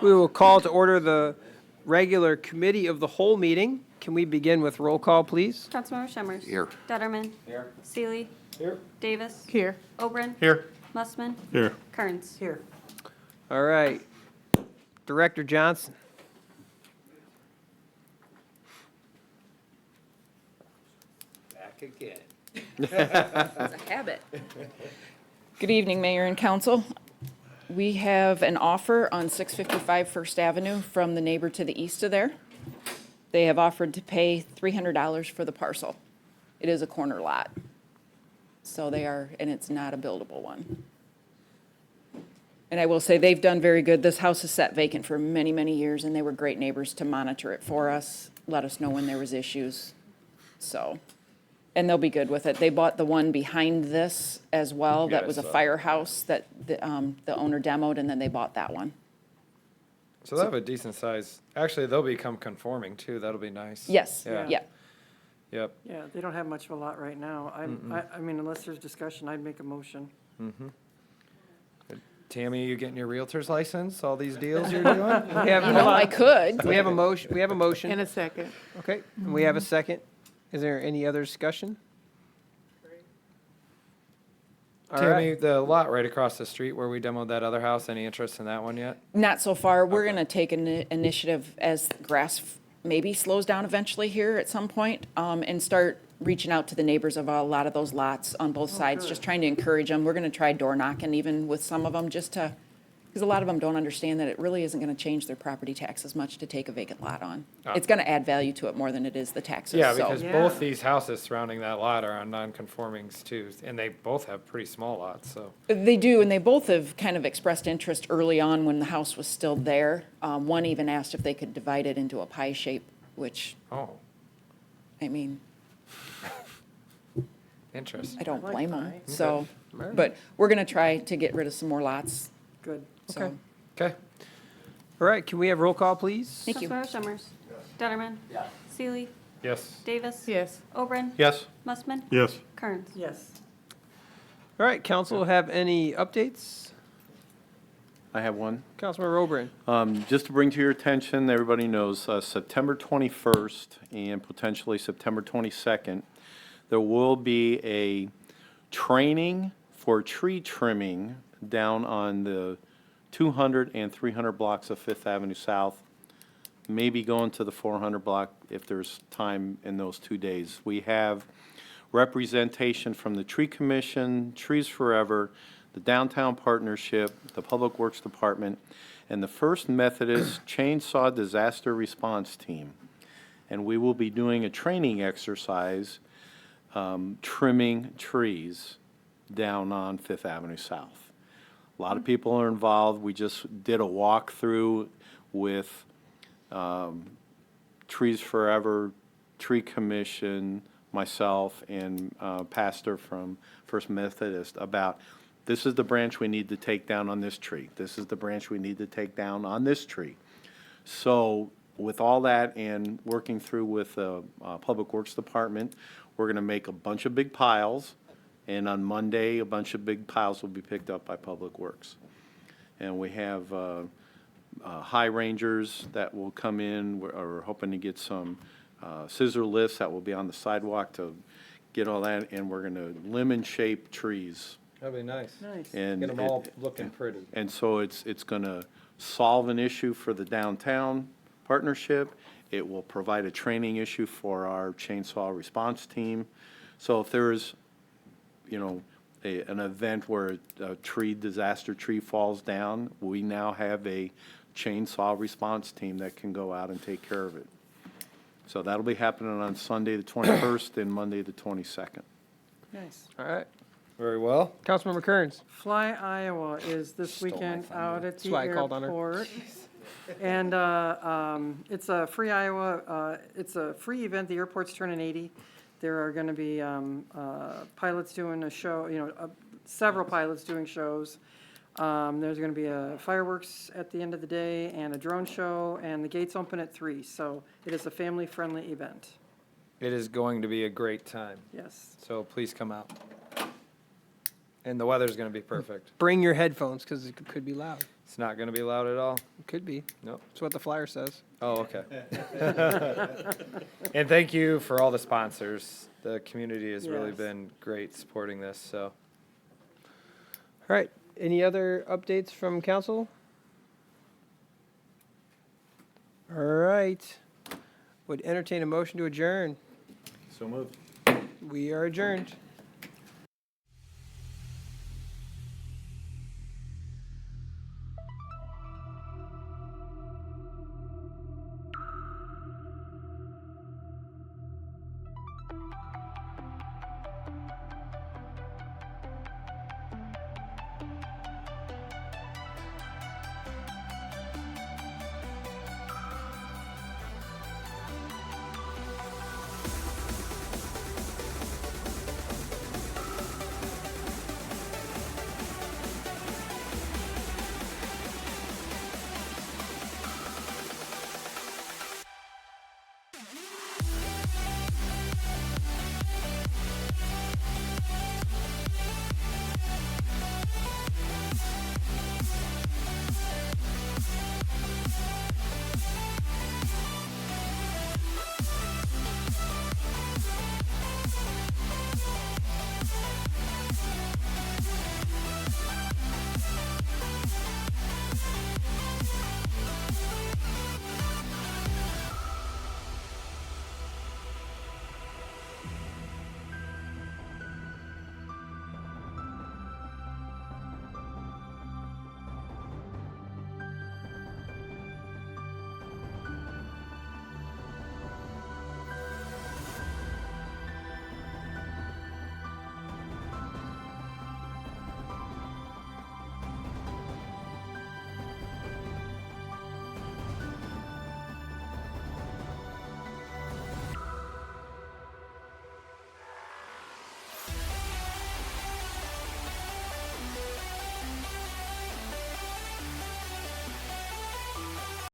We will call to order the regular committee of the whole meeting. Can we begin with roll call, please? Councilmember Shemmers. Here. Detterman. Here. Seely. Here. Davis. Here. Oberon. Here. Mussman. Here. Kearns. Here. All right. Director Johnson. Back again. It's a habit. Good evening, Mayor and Council. We have an offer on 655 First Avenue from the neighbor to the east of there. They have offered to pay $300 for the parcel. It is a corner lot. So they are, and it's not a buildable one. And I will say, they've done very good. This house is sat vacant for many, many years, and they were great neighbors to monitor it for us, let us know when there was issues. So, and they'll be good with it. They bought the one behind this as well. That was a firehouse that the owner demoed, and then they bought that one. So they'll have a decent size. Actually, they'll become conforming too. That'll be nice. Yes, Yeah. yeah. Yep. Yeah, they don't have much of a lot right now. I mean, unless there's discussion, I'd make a motion. Mm-hmm. Tammy, you getting your realtor's license? All these deals you're doing? We have, You know, I could. We have a motion. We have a motion. In a second. Okay, and we have a second. Is there any other discussion? All Tammy, right. the lot right across the street where we demoed that other house, any interest in that one yet? Not so far. We're going to take an initiative as grass maybe slows down eventually here at some point, and start reaching out to the neighbors of a lot of those lots on both sides, just trying to encourage them. We're going to try door knocking even with some of them, just to, because a lot of them don't understand that it really isn't going to change their property tax as much to take a vacant lot on. It's going to add value to it more than it is the taxes. Yeah, so. because both these houses surrounding that lot are on non-conformings too, and they both have pretty small lots, so. They do, and they both have kind of expressed interest early on when the house was still there. One even asked if they could divide it into a pie shape, which, Oh, I mean, interesting. I don't like blame them, pie. so. Alright. But we're gonna try to get rid of some more lots, Good. so. Okay. Okay. All right, can we have roll call, please? Thank you. Councilmember Summers. Detterman. Seeley. Yes. Davis. Yes. Oberon. Yes. Mussman. Yes. Kearns. Yes. All right, council have any updates? I have one. Councilmember Oberon. Just to bring to your attention, everybody knows, September 21st and potentially September 22nd, there will be a training for tree trimming down on the 200 and 300 blocks of Fifth Avenue South, maybe going to the 400 block if there's time in those 2 days. We have representation from the Tree Commission, Trees Forever, the Downtown Partnership, the Public Works Department, and the First Methodist Chainsaw Disaster Response Team. And we will be doing a training exercise, trimming trees down on Fifth Avenue South. A lot of people are involved. We just did a walkthrough with Trees Forever, Tree Commission, myself, and Pastor from First Methodist about this is the branch we need to take down on this tree. This is the branch we need to take down on this tree. So with all that and working through with the Public Works Department, we're going to make a bunch of big piles. And on Monday, a bunch of big piles will be picked up by Public Works. And we have high rangers that will come in. We're hoping to get some scissor lifts that will be on the sidewalk to get all that. And we're going to lemon shape trees. That'd be nice. Nice. And Get them all looking pretty. And so it's going to solve an issue for the downtown partnership. It will provide a training issue for our chainsaw response team. So if there is, you know, an event where a disaster tree falls down, we now have a chainsaw response team that can go out and take care of it. So that'll be happening on Sunday, the 21st, and Monday, the 22nd. Nice. All right. Very well. Councilmember Kearns. Fly Iowa is this Stole my weekend thunder. out at That's the why I called on her. airport. And it's a free Iowa, it's a free event. The airport's turning 80. There are going to be pilots doing a show, you know, several pilots doing shows. There's going to be a fireworks at the end of the day and a drone show, and the gates open at 3. So it is a family-friendly event. It is going to be a great time, Yes. so please come out. And the weather's going to be perfect. Bring your headphones because it could be loud. It's not going to be loud at all? It could be. Nope. That's what the flyer says. Oh, okay. And thank you for all the sponsors. The community has really Yes. been great supporting this, so. All right. Any other updates from council? All right. Would entertain a motion to adjourn. So moved. We are adjourned.